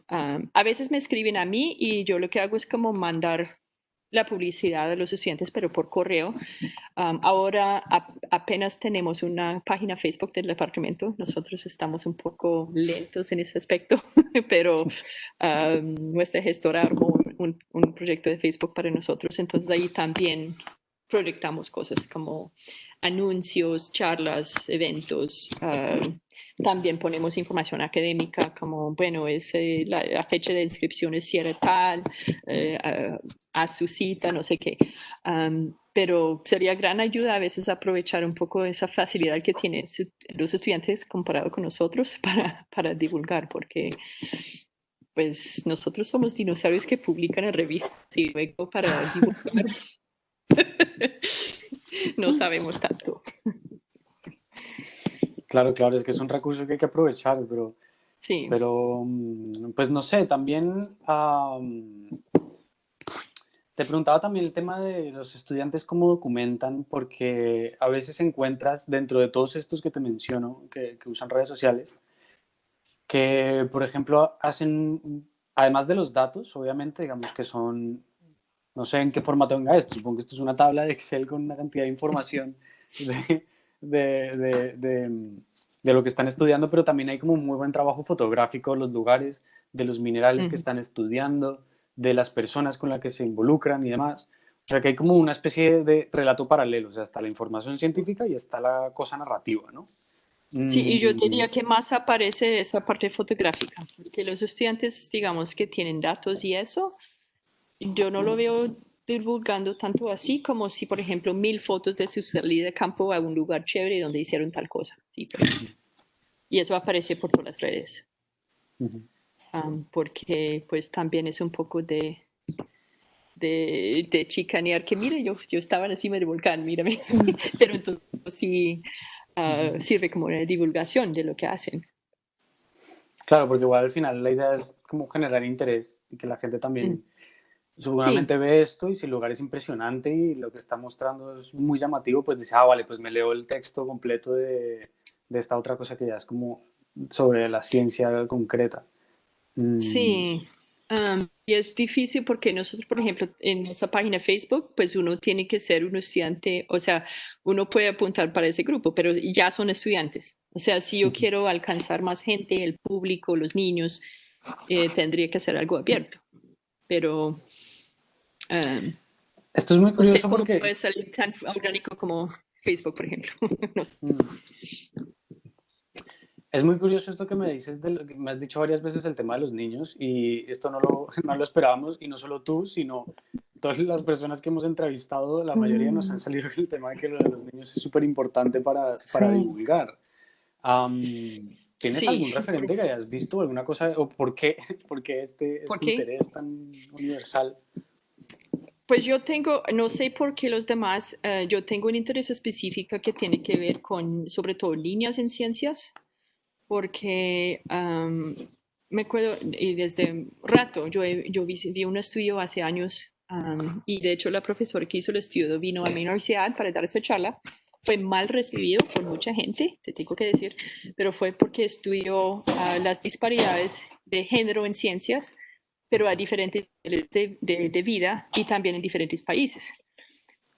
A veces me escriben a mí y yo lo que hago es como mandar la publicidad a los estudiantes, pero por correo. Ahora apenas tenemos una página Facebook del departamento. Nosotros estamos un poco lentos en ese aspecto, pero nuestra gestora armó un proyecto de Facebook para nosotros. Entonces ahí también proyectamos cosas como anuncios, charlas, eventos. También ponemos información académica como, bueno, la fecha de inscripción cierra tal, a su cita, no sé qué. Pero sería gran ayuda a veces aprovechar un poco esa facilidad que tienen los estudiantes comparado con nosotros para divulgar, porque pues nosotros somos dinosaurios que publican en revistas y luego para divulgar no sabemos tanto. Claro, claro, es que es un recurso que hay que aprovechar, Sí. pero pues no sé, también te preguntaba también el tema de los estudiantes cómo documentan, porque a veces encuentras dentro de todos estos que te menciono, que usan redes sociales, que por ejemplo hacen, además de los datos, obviamente, digamos que son, no sé en qué formato venga esto, supongo que esto es una tabla de Excel con una cantidad de información de, de, de, de, de lo que están estudiando, pero también hay como un muy buen trabajo fotográfico de los lugares, de los minerales que Mm. están estudiando, de las personas con las que se involucran y demás. O sea que hay como una especie de relato paralelo, o sea, está la información científica y está la cosa narrativa, ¿no? Sí, y yo Mm, diría que más aparece esa parte fotográfica, porque los estudiantes, digamos, que tienen datos y eso, yo no lo veo divulgando tanto así como si, por ejemplo, 1000 fotos de su salida de campo a un lugar chévere donde hicieron tal cosa, ¿sí? Por ejemplo. Y eso aparece por todas las redes, ujú. porque pues también es un poco de chicanear que, mire, yo estaba encima del volcán, mírame. Pero entonces sí sirve como una divulgación de lo que hacen. Claro, porque igual al final la idea es como generar interés y que la gente Mm. también Sí, seguramente ve esto y si el lugar es impresionante y lo que está mostrando es muy llamativo, pues dice, ah, vale, pues me leo el texto completo de esta otra cosa que ya es como sobre la ciencia concreta. Mm, sí. Y es difícil porque nosotros, por ejemplo, en esa página de Facebook, pues uno tiene que ser un estudiante, o sea, uno puede apuntar para ese grupo, pero ya son estudiantes. O sea, si yo quiero alcanzar más gente, el público, los niños, tendría que hacer algo abierto. Pero um, Esto es muy no sé curioso cómo porque puede salir tan orgánico como Facebook, por ejemplo. No sé. mm, es muy curioso esto que me dices, de lo que me has dicho varias veces el tema de los niños y esto no lo, no lo esperábamos y no solo tú, sino todas las personas que hemos entrevistado, la mayoría nos han Mm, salido con el tema de que lo de los niños es súper importante para sí. divulgar. ¿Tienes Sí, algún referente que hayas visto, alguna cosa, o por qué, por qué ¿por este qué? interés tan universal? Pues yo tengo, no sé por qué los demás, yo tengo un interés específico que tiene que ver con, sobre todo, niñas en ciencias, porque me acuerdo, y desde rato, yo vi un estudio hace años, y de hecho la profesora que hizo el estudio vino a mi universidad para dar esa charla. Fue mal recibido por mucha gente, te tengo que decir, pero fue porque estudió las disparidades de género en ciencias, pero a diferentes niveles de vida y también en diferentes países.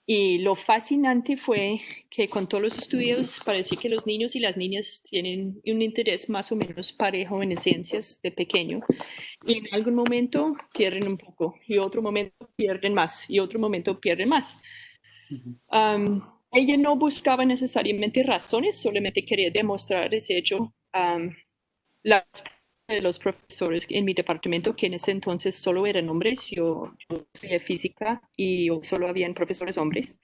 Y lo fascinante fue que con todos los estudios parece que los niños y las niñas tienen un interés más o menos parejo en ciencias de pequeño. Y en algún momento pierden un poco y otro momento pierden más y otro momento pierden más. ella no buscaba necesariamente razones, solamente quería demostrar ese hecho. Las de los profesores en mi departamento, que en ese entonces solo eran hombres, yo estudié física y solo habían profesores hombres.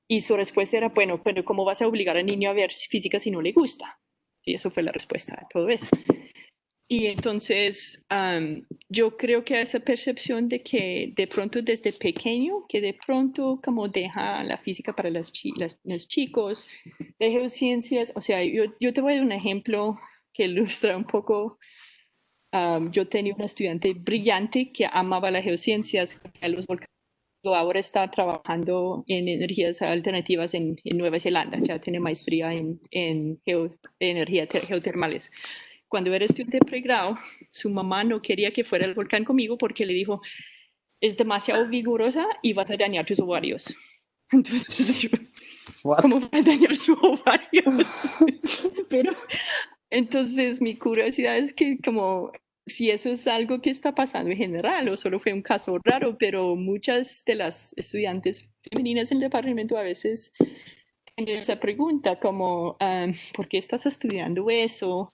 Y su respuesta era, bueno, pero ¿cómo vas a obligar al niño a ver física si no le gusta? Y eso fue la respuesta a todo eso. Y entonces yo creo que esa percepción de que de pronto desde pequeño, que de pronto como deja la física para los chicos, de geociencias, o sea, yo te voy a dar un ejemplo que ilustra un poco. Yo tenía una estudiante brillante que amaba las geociencias, a los volcanes. Ahora está trabajando en energías alternativas en Nueva Zelanda, ya tiene maestría en energía geotermales. Cuando era estudiante de pregrado, su mamá no quería que fuera al volcán conmigo porque le dijo, es demasiado vigorosa y vas a dañar tus ovarios. Entonces yo, ¿cómo va a dañar su ovario? Pero entonces mi curiosidad es que como si eso es algo que está pasando en general o solo fue un caso raro, pero muchas de las estudiantes femeninas en el departamento a veces tienen esa pregunta como, ¿por qué estás estudiando eso?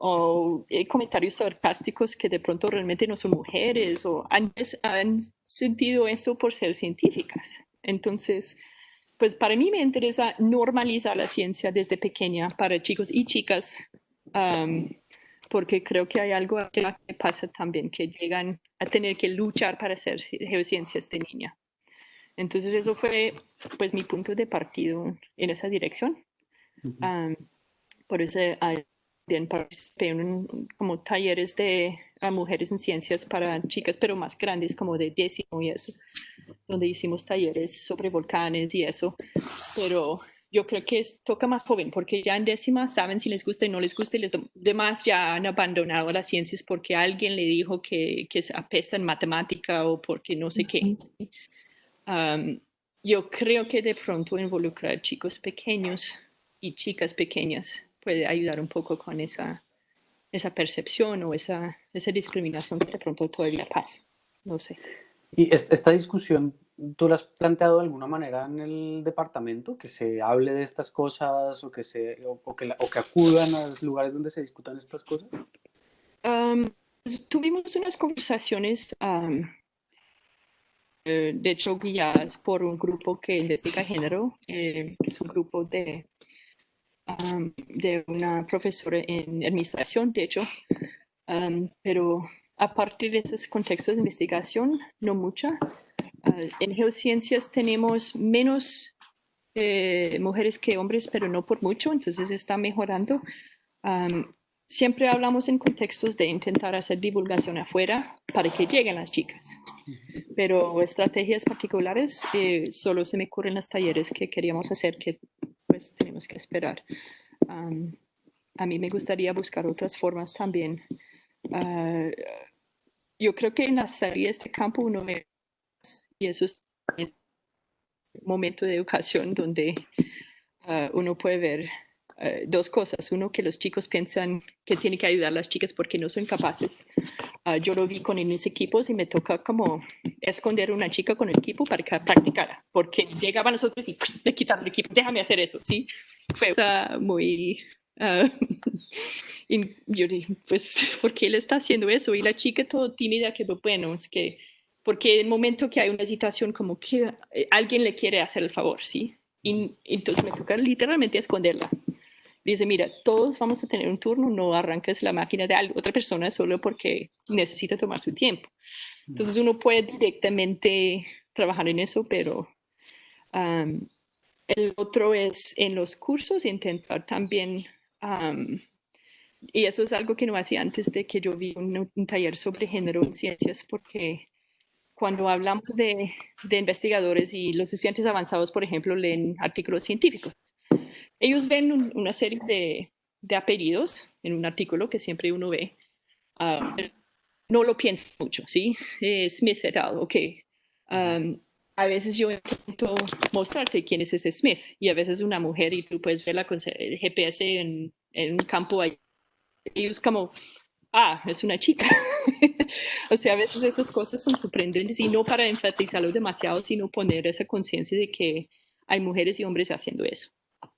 O comentarios sarcásticos que de pronto realmente no son mujeres o han sentido eso por ser científicas. Entonces, pues para mí me interesa normalizar la ciencia desde pequeña para chicos y chicas, porque creo que hay algo que pasa también, que llegan a tener que luchar para hacer geociencias de niña. Entonces eso fue pues mi punto de partido en esa dirección. Por eso también participé en como talleres de mujeres en ciencias para chicas, pero más grandes, como de décimo y eso, donde hicimos talleres sobre volcanes y eso. Pero yo creo que toca más joven, porque ya en décima saben si les gusta y no les gusta, y los demás ya han abandonado las ciencias porque alguien le dijo que se apesta en matemática o porque no sé qué. Yo creo que de pronto involucrar a chicos pequeños y chicas pequeñas puede ayudar un poco con esa percepción o esa discriminación que de pronto todavía pasa. No sé. ¿Y esta discusión tú la has planteado de alguna manera en el departamento? ¿Que se hable de estas cosas o que acudan a los lugares donde se discutan estas cosas? Tuvimos unas conversaciones, de hecho, guiadas por un grupo que investiga género, que es un grupo de una profesora en administración, de hecho, pero aparte de esos contextos de investigación, no mucha. En geociencias tenemos menos mujeres que hombres, pero no por mucho, entonces está mejorando. Siempre hablamos en contextos de intentar hacer divulgación afuera para que lleguen las chicas, pero estrategias particulares solo se me ocurren los talleres que queríamos hacer, que pues tenemos que esperar. A mí me gustaría buscar otras formas también. Yo creo que en las series de campo uno ve, y eso es un momento de educación donde uno puede ver dos cosas. Uno, que los chicos piensan que tienen que ayudar a las chicas porque no son capaces. Yo lo vi con mis equipos y me toca como esconder a una chica con el equipo para que practicara, porque llegaban nosotros y le quitaron el equipo, déjame hacer eso, ¿sí? Fue muy... y yo dije, pues, ¿por qué él está haciendo eso? Y la chica todo tímida, que bueno, es que, porque en el momento que hay una situación como que alguien le quiere hacer el favor, ¿sí? Y entonces me toca literalmente esconderla. Dice, mira, todos vamos a tener un turno, no arranques la máquina de otra persona solo porque necesita tomar su tiempo. Entonces uno puede directamente trabajar en eso, pero el otro es en los cursos intentar también, y eso es algo que no hacía antes de que yo vi un taller sobre género en ciencias, porque cuando hablamos de investigadores y los estudiantes avanzados, por ejemplo, leen artículos científicos, ellos ven una serie de apellidos en un artículo que siempre uno ve. No lo piensa mucho, ¿sí? Smith et al, ok. A veces yo intento mostrarte quién es ese Smith y a veces una mujer y tú puedes verla con el GPS en un campo ahí. Y es como, es una chica. O sea, a veces esas cosas son sorprendentes y no para enfatizarlo demasiado, sino poner esa conciencia de que hay mujeres y hombres haciendo eso.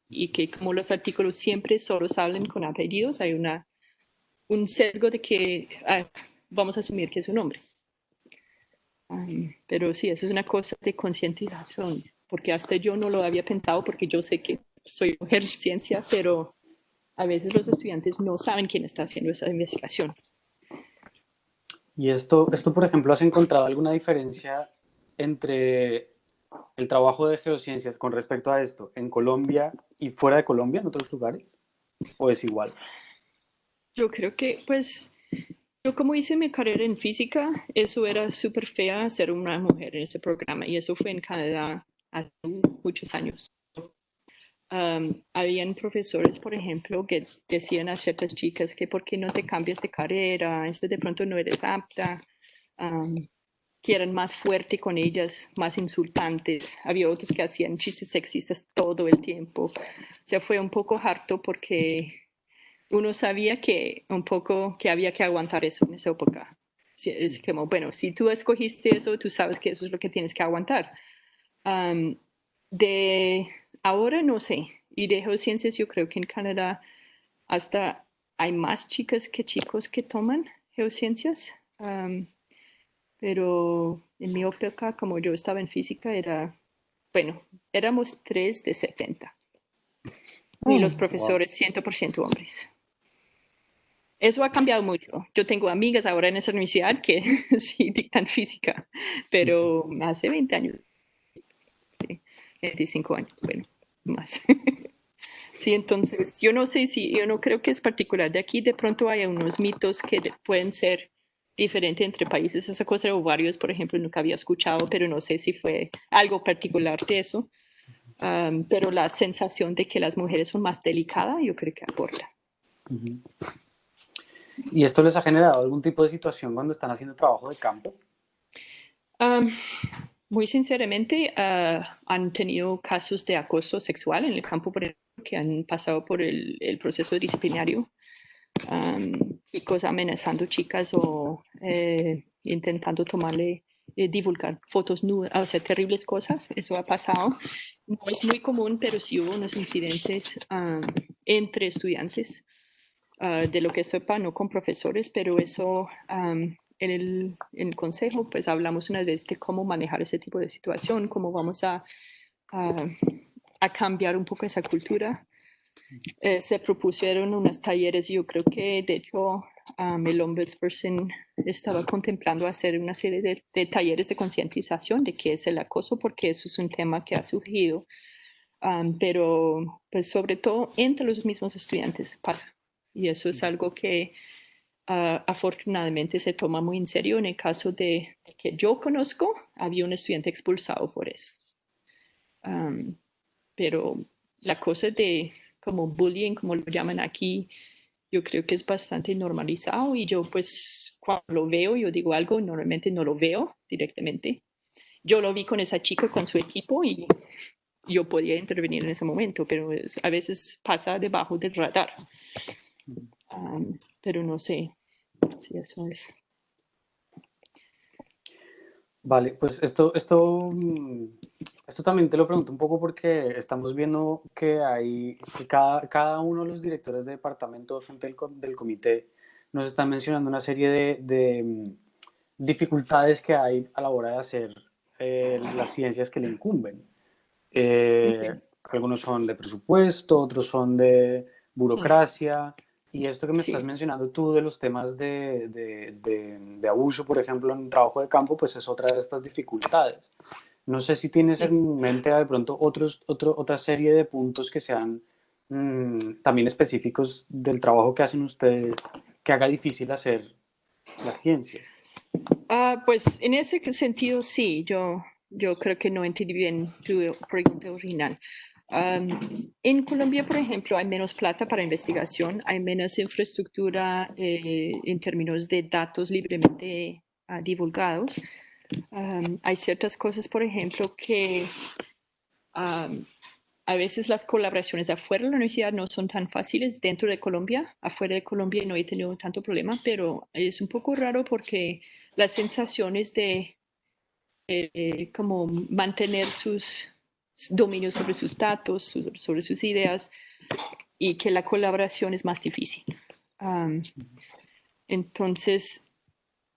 Y que como los artículos siempre solo salen con apellidos, hay un sesgo de que vamos a asumir que es un hombre. Pero sí, eso es una cosa de concientización, porque hasta yo no lo había pensado, porque yo sé que soy mujer ciencia, pero a veces los estudiantes no saben quién está haciendo esa investigación. Y esto, por ejemplo, ¿has encontrado alguna diferencia entre el trabajo de geociencias con respecto a esto en Colombia y fuera de Colombia, en otros lugares? ¿O es igual? Yo creo que, pues, yo como hice mi carrera en física, eso era súper fea ser una mujer en ese programa, y eso fue en Canadá hace muchos años. Habían profesores, por ejemplo, que decían a ciertas chicas que por qué no te cambias de carrera, esto de pronto no eres apta, que eran más fuertes con ellas, más insultantes. Había otros que hacían chistes sexistas todo el tiempo. O sea, fue un poco harto porque uno sabía que un poco que había que aguantar eso en esa época. Es como, bueno, si tú escogiste eso, tú sabes que eso es lo que tienes que aguantar. De ahora no sé, y de geociencias yo creo que en Canadá hasta hay más chicas que chicos que toman geociencias, pero en mi época, como yo estaba en física, bueno, éramos 3 de 70 y los Wow. profesores 100% hombres. Eso ha cambiado mucho. Yo tengo amigas ahora en esa universidad que sí dictan física, pero hace 20 años, sí, 25 años, bueno, más. Sí, entonces yo no sé si, yo no creo que es particular de aquí, de pronto hay unos mitos que pueden ser diferentes entre países. Esa cosa de ovarios, por ejemplo, nunca había escuchado, pero no sé si fue algo particular de eso. Pero la sensación de que las mujeres son más delicadas, yo creo que aporta. ¿Y esto les ha generado algún tipo de situación cuando están haciendo trabajo de campo? Muy sinceramente, han tenido casos de acoso sexual en el campo, por ejemplo, que han pasado por el proceso disciplinario, chicos amenazando chicas o intentando divulgar fotos nudas, o sea, terribles cosas. Eso ha pasado. No es muy común, pero sí hubo unos incidentes entre estudiantes, de lo que sepa, no con profesores, pero eso en el consejo, pues hablamos una vez de cómo manejar ese tipo de situación, cómo vamos a cambiar un poco esa cultura. Se propusieron unos talleres, y yo creo que de hecho el Ombudsperson estaba contemplando hacer una serie de talleres de concientización de qué es el acoso, porque eso es un tema que ha surgido, pero pues sobre todo entre los mismos estudiantes pasa, y eso es algo que afortunadamente se toma muy en serio. En el caso de que yo conozco, había un estudiante expulsado por eso. Pero la cosa de como bullying, como lo llaman aquí, yo creo que es bastante normalizado, y yo pues cuando lo veo, yo digo algo, normalmente no lo veo directamente. Yo lo vi con esa chica, con su equipo, y yo podía intervenir en ese momento, pero a veces pasa debajo del radar. Pero no sé si eso es. Vale, pues esto también te lo pregunto un poco porque estamos viendo que cada uno de los directores de departamento frente del comité nos están mencionando una serie de dificultades que hay a la hora de hacer las ciencias que le incumben. Okay. Algunos son de presupuesto, otros son de burocracia. Y esto que me estás Sí. mencionando tú de los temas de abuso, por ejemplo, en trabajo de campo, pues es otra de estas dificultades. No sé si tienes Sí. en mente de pronto otra serie de puntos que sean también específicos del trabajo que hacen ustedes, que haga difícil hacer la ciencia. Pues en ese sentido, sí, yo creo que no entendí bien tu pregunta original. En Colombia, por ejemplo, hay menos plata para investigación, hay menos infraestructura en términos de datos libremente divulgados. Hay ciertas cosas, por ejemplo, que a veces las colaboraciones afuera de la universidad no son tan fáciles dentro de Colombia. Afuera de Colombia no he tenido tanto problema, pero es un poco raro porque las sensaciones de como mantener dominio sobre sus datos, sobre sus ideas, y que la colaboración es más difícil. Entonces,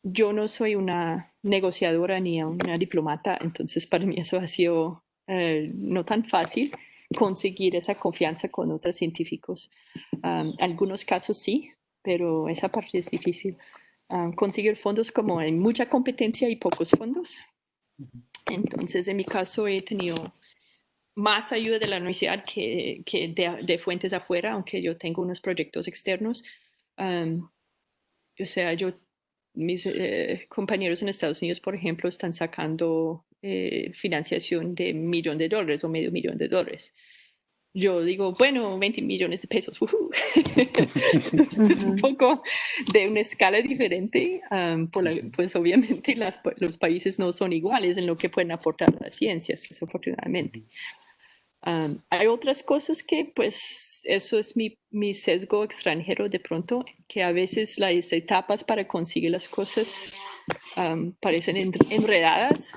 yo no soy una negociadora ni una diplomata, entonces para mí eso ha sido no tan fácil conseguir esa confianza con otros científicos. Algunos casos sí, pero esa parte es difícil. Conseguir fondos, como hay mucha competencia y pocos fondos. Entonces, en mi caso he tenido más ayuda de la universidad que de fuentes afuera, aunque yo tengo unos proyectos externos. O sea, mis compañeros en Estados Unidos, por ejemplo, están sacando financiación de $1 millón o medio millón de dólares. Yo digo, bueno, 20 millones de pesos. Entonces es un poco de una escala diferente. Pues obviamente los países no son iguales en lo que pueden aportar las ciencias, desafortunadamente. Hay otras cosas que, pues, eso es mi sesgo extranjero de pronto, que a veces las etapas para conseguir las cosas parecen enredadas.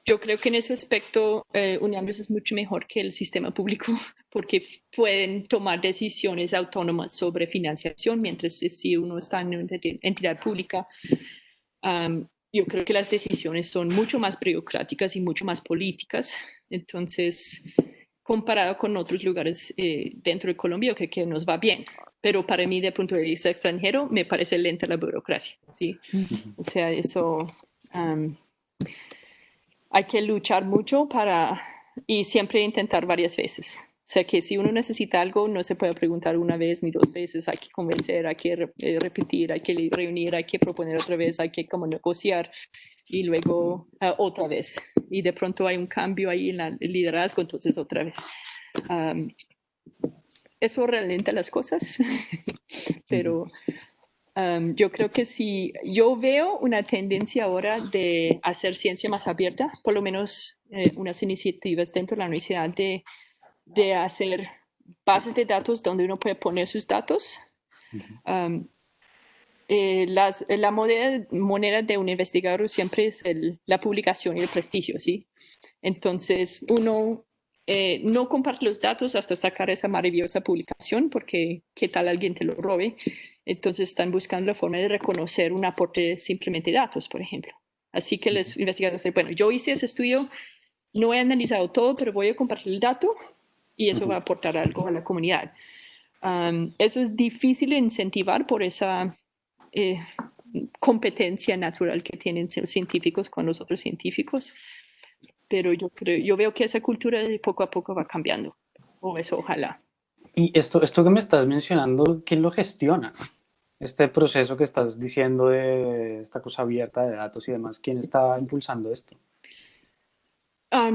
Yo creo que en ese aspecto UNAMBIOS es mucho mejor que el sistema público porque pueden tomar decisiones autónomas sobre financiación, mientras si uno está en una entidad pública, yo creo que las decisiones son mucho más burocráticas y mucho más políticas. Entonces, comparado con otros lugares dentro de Colombia, que nos va bien. Pero para mí, de punto de vista extranjero, me parece lenta la burocracia, ¿sí? O sea, eso hay que luchar mucho y siempre intentar varias veces. O sea, que si uno necesita algo, no se puede preguntar una vez ni dos veces, hay que convencer, hay que repetir, hay que reunir, hay que proponer otra vez, hay que como negociar y luego otra vez. Y de pronto hay un cambio ahí en el liderazgo, entonces otra vez. Eso ralenta las cosas, pero yo creo que sí, yo veo una tendencia ahora de hacer ciencia más abierta, por lo menos unas iniciativas dentro de la universidad de hacer bases de datos donde uno puede poner sus datos. La moneda de un investigador siempre es la publicación y el prestigio, ¿sí? Entonces, uno no comparte los datos hasta sacar esa maravillosa publicación, porque qué tal alguien te lo robe. Entonces, están buscando la forma de reconocer un aporte simplemente de datos, por ejemplo. Así que los investigadores dicen, bueno, yo hice ese estudio, no he analizado todo, pero voy a compartir el dato y eso va a aportar algo a la comunidad. Eso es difícil de incentivar por esa competencia natural que tienen los científicos con los otros científicos, pero yo veo que esa cultura de poco a poco va cambiando, o eso ojalá. Y esto que me estás mencionando, ¿quién lo gestiona? Este proceso que estás diciendo de esta cosa abierta de datos y demás, ¿quién está impulsando esto?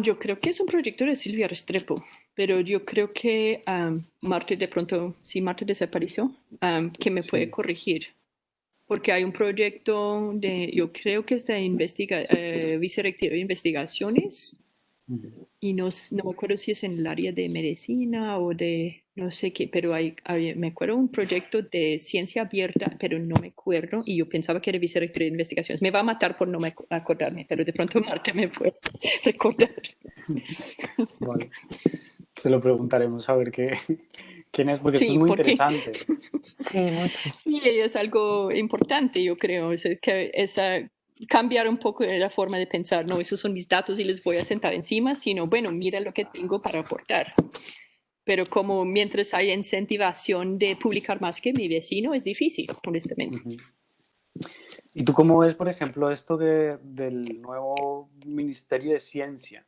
Yo creo que es un proyecto de Silvia Restrepo, pero yo creo que Marte de pronto, si Marte desapareció, que me puede corregir, porque hay un proyecto yo creo que es de vicerrector de investigaciones, y no me acuerdo si es en el área de medicina o de no sé qué, pero me acuerdo un proyecto de ciencia abierta, pero no me acuerdo, y yo pensaba que era vicerrector de investigaciones. Me va a matar por no acordarme, pero de pronto Marte me puede recordar. Vale. Se lo preguntaremos a ver quién es, porque esto es muy interesante. Sí, mucho. Y es algo importante, yo creo, cambiar un poco la forma de pensar, no, esos son mis datos y les voy a sentar encima, sino, bueno, mira lo que tengo para aportar. Pero como mientras hay incentivación de publicar más que mi vecino, es difícil, honestamente. ¿Y tú cómo ves, por ejemplo, esto del nuevo Ministerio de Ciencia?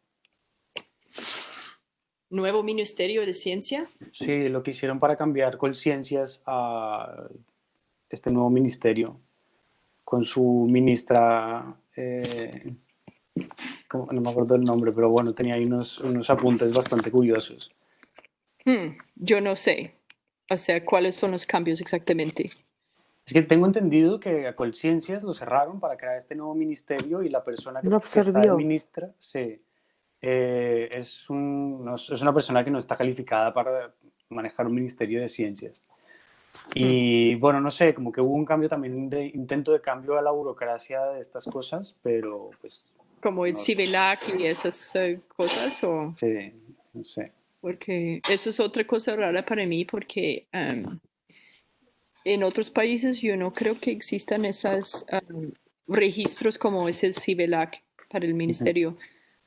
Nuevo Ministerio de Ciencia. Sí, lo que hicieron para cambiar Colciencias a este nuevo ministerio con su ministra, no me acuerdo el nombre, pero bueno, tenía ahí unos apuntes bastante curiosos. Yo no sé, o sea, cuáles son los cambios exactamente. Es que tengo entendido que a Colciencias lo cerraron para crear este nuevo ministerio y la persona que Lo está de absorbió. ministra es una persona que no está calificada para manejar un ministerio de ciencias. Y bueno, no sé, como que hubo un cambio también intento de cambio a la burocracia de estas cosas, pero pues como el No sé. CIVELAC y esas cosas, o Sí, no sé. porque eso es otra cosa rara para mí, porque en otros países yo no creo que existan esos registros como ese CIVELAC para el Ujú. ministerio.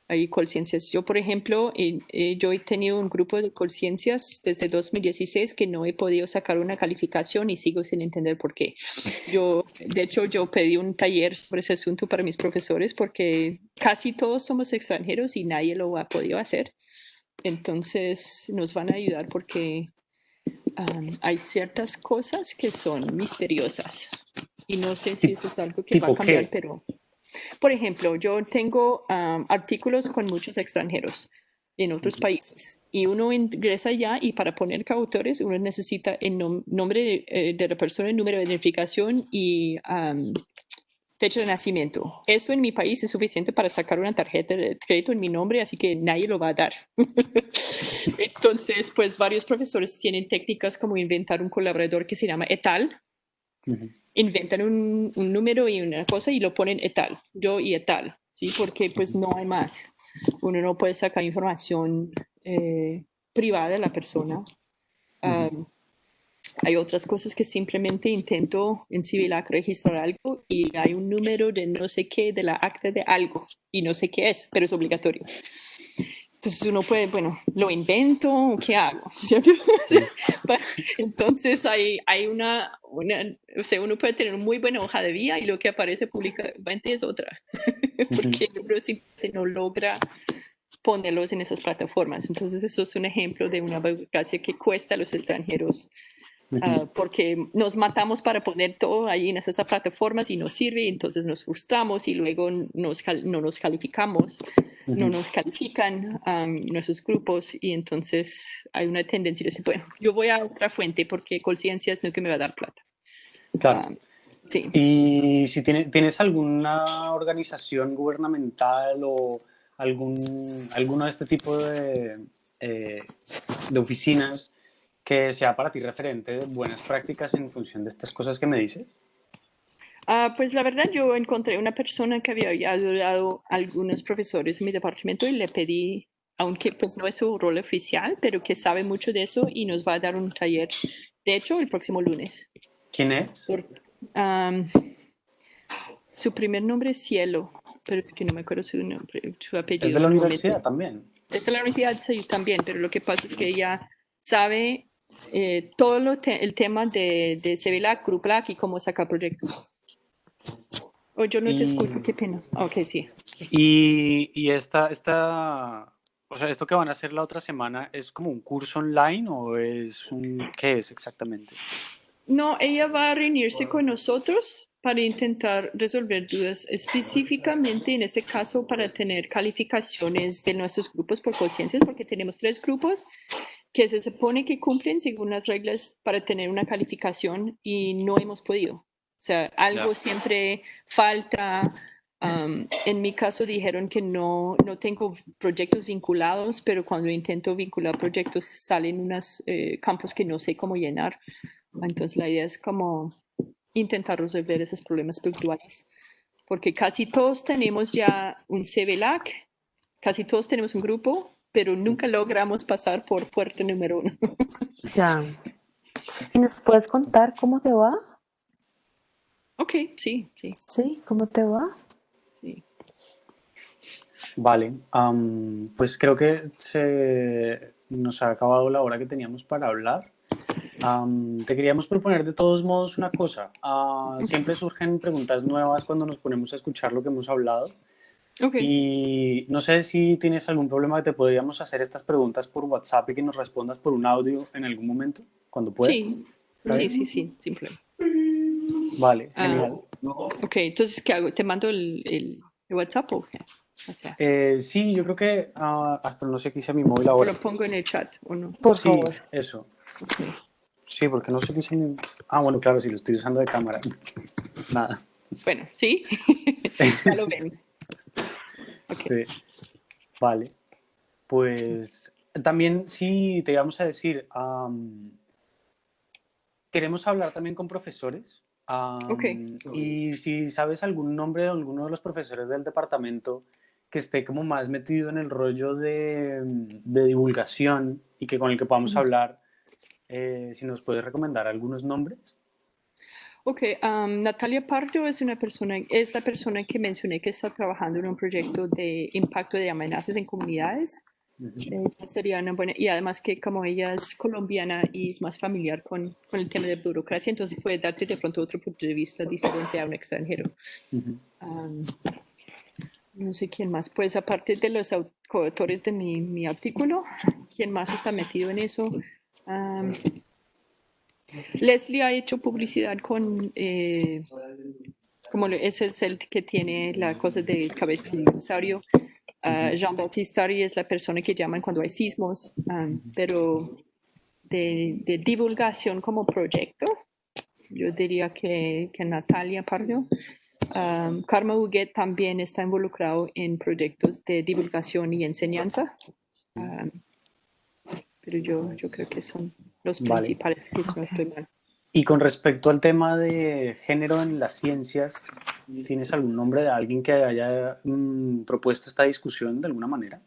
Hay conciencias. Yo, por ejemplo, yo he tenido un grupo de conciencias desde 2016 que no he podido sacar una calificación y sigo sin entender por qué. De hecho, yo pedí un taller sobre ese asunto para mis profesores porque casi todos somos extranjeros y nadie lo ha podido hacer. Entonces, nos van a ayudar porque hay ciertas cosas que son misteriosas y no sé si Tip- eso es algo que va a ¿Tipo cambiar, qué? pero por ejemplo, yo tengo artículos con muchos extranjeros en otros Ujú. países y uno ingresa allá y para poner coautores uno necesita el nombre de la persona, el número de identificación y fecha de nacimiento. Eso en mi país es suficiente para sacar una tarjeta de crédito en mi nombre, así que nadie lo va a dar. Entonces, pues varios profesores tienen técnicas como inventar un colaborador que se llama etal, Ujú. inventan un número y una cosa y lo ponen etal, yo y etal, ¿sí? Porque pues Ujú. no hay más. Uno no puede sacar información privada de la persona. Ujú. Um, hay otras cosas que simplemente intento en Civilac registrar algo y hay un número de no sé qué de la acta de algo y no sé qué es, pero es obligatorio. Entonces uno puede, bueno, ¿lo invento o qué hago? Sí. Entonces hay o sea, uno puede tener una muy buena hoja de vida y lo que aparece públicamente es otra, Ujú. porque uno simplemente no logra ponerlos en esas plataformas. Entonces eso es un ejemplo de una burocracia que cuesta a los extranjeros Ujú. porque nos matamos para poner todo ahí en esas plataformas y no sirve, entonces nos frustramos y luego no nos calificamos, no Ujú. nos califican nuestros grupos y entonces hay una tendencia de decir, bueno, yo voy a otra fuente porque Conciencias no que me va a dar plata. Claro. Um, sí. Y si tienes alguna organización gubernamental o alguno de este tipo de oficinas que sea para ti referente de buenas prácticas en función de estas cosas que me dices. Pues la verdad yo encontré una persona que había ayudado a algunos profesores en mi departamento y le pedí, aunque pues no es su rol oficial, pero que sabe mucho de eso y nos va a dar un taller, de hecho, el próximo lunes. ¿Quién es? Por- am, su primer nombre es Cielo, pero es que no me acuerdo su nombre, su Es de apellido la en el momento. universidad también. Está en la universidad sí, también, pero lo que pasa es que ella sabe todo el tema de CBLAC, GRUPLAC y cómo sacar proyectos. Oh, yo no te escucho, Y, qué pena. Ok, sí. y o sea, esto que van a hacer la otra semana, ¿es como un curso online o qué es exactamente? No, ella va a reunirse con nosotros para intentar resolver dudas específicamente en este caso para tener calificaciones de nuestros grupos por conciencias, porque tenemos 3 grupos que se supone que cumplen según las reglas para tener una calificación y no hemos podido. O sea, algo Ya. siempre falta. En mi caso dijeron que no tengo proyectos vinculados, pero cuando intento vincular proyectos salen unos campos que no sé cómo llenar. Entonces la idea es como intentar resolver esos problemas puntuales, porque casi todos tenemos ya un CVLAC, casi todos tenemos un grupo, pero nunca logramos pasar por puerta número 1. Ya. ¿Y nos puedes contar cómo te va? Ok, sí, sí, Sí, ¿cómo te va? sí. Vale, pues creo que nos ha acabado la hora que teníamos para hablar. Te queríamos proponer de todos modos una cosa. Siempre surgen preguntas nuevas cuando nos ponemos a escuchar lo que hemos hablado. Ok, Y no sé si tienes algún problema que te podríamos hacer estas preguntas por WhatsApp y que nos respondas por un audio en algún momento, cuando puedas. sí, ¿Está sí, bien? sí, sí, sin problema. Vale, Ah, genial. ok, entonces, ¿qué hago? ¿Te mando el WhatsApp o qué? O sea, Sí, yo creo que hasta no sé qué hice mi móvil o ahora. lo pongo en el chat o no. Por Sí, favor. eso. Okay. Sí, porque no sé qué hice mi... Bueno, claro, si lo estoy usando de cámara. Nada. Bueno, sí, ya lo ven. Ok. Sí, vale. Pues también sí te íbamos a decir, queremos hablar también con profesores Ok. y si sabes algún nombre de alguno de los profesores del departamento que esté como más metido en el rollo de divulgación y que con el que podamos hablar, si nos puedes recomendar algunos nombres. Ok, Natalia Pardo es la persona que mencioné que está trabajando en un proyecto de impacto de amenazas en comunidades. Sería una buena, y además que como ella es colombiana y es más familiar con el tema de burocracia, entonces puede darte de pronto otro punto de vista diferente a un extranjero. No sé quién más, pues aparte de los coautores de mi artículo, ¿quién más está metido en eso? Leslie ha hecho publicidad con, como ese es el que tiene la cosa de cabeza de dinosaurio. Jean-Baptiste Tari es la persona que llaman cuando hay sismos, pero de divulgación como proyecto, yo diría que Natalia Pardo. Karma Huguet también está involucrado en proyectos de divulgación y enseñanza, pero yo creo que son los principales, que no estoy mal. Y con respecto al tema de género en las ciencias, ¿tienes algún nombre de alguien que haya propuesto esta discusión de alguna manera?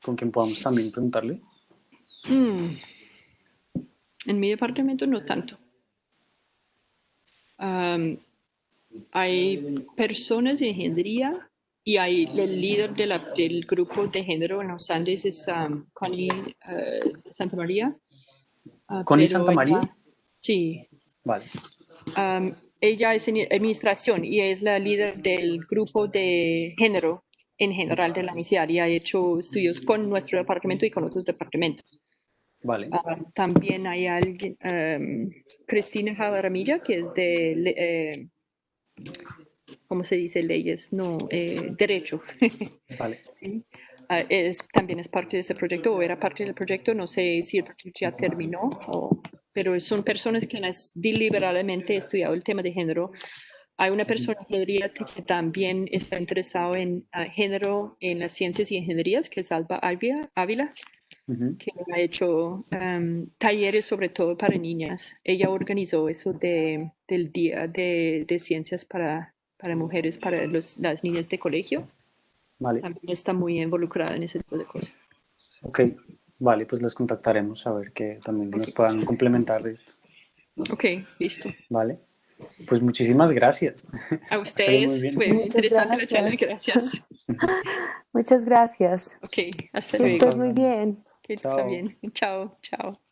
¿Con quien podamos también preguntarle? En mi departamento no tanto. Hay personas de ingeniería y hay el líder del grupo de género en los Andes es Connie Santa María. ¿Connie Santa María? Sí. Vale. Ella es en administración y es la líder del grupo de género en general de la universidad y ha hecho estudios con nuestro departamento y con otros departamentos. Vale. También hay alguien, Cristina Jaramilla, que es de, ¿cómo se dice? Leyes, no, derecho. Vale. ¿Sí? También es parte de ese proyecto o era parte del proyecto, no sé si el proyecto ya terminó, pero son personas que han deliberadamente estudiado el tema de género. Hay una persona que también está interesado en género en las ciencias y ingenierías, que es Alba Ávila, que ha hecho talleres sobre todo para niñas. Ella organizó eso del Día de Ciencias para mujeres, para las niñas de colegio. Vale. También está muy involucrada en ese tipo de cosas. Ok, vale, pues las contactaremos a ver que también nos puedan complementar de esto. Ok, listo. Vale, pues muchísimas gracias. A ustedes, muy fue Muchas interesante la charla, gracias. gracias. Muchas gracias. Ok, hasta Que luego. estés muy bien. Que estés bien. Chao, chao.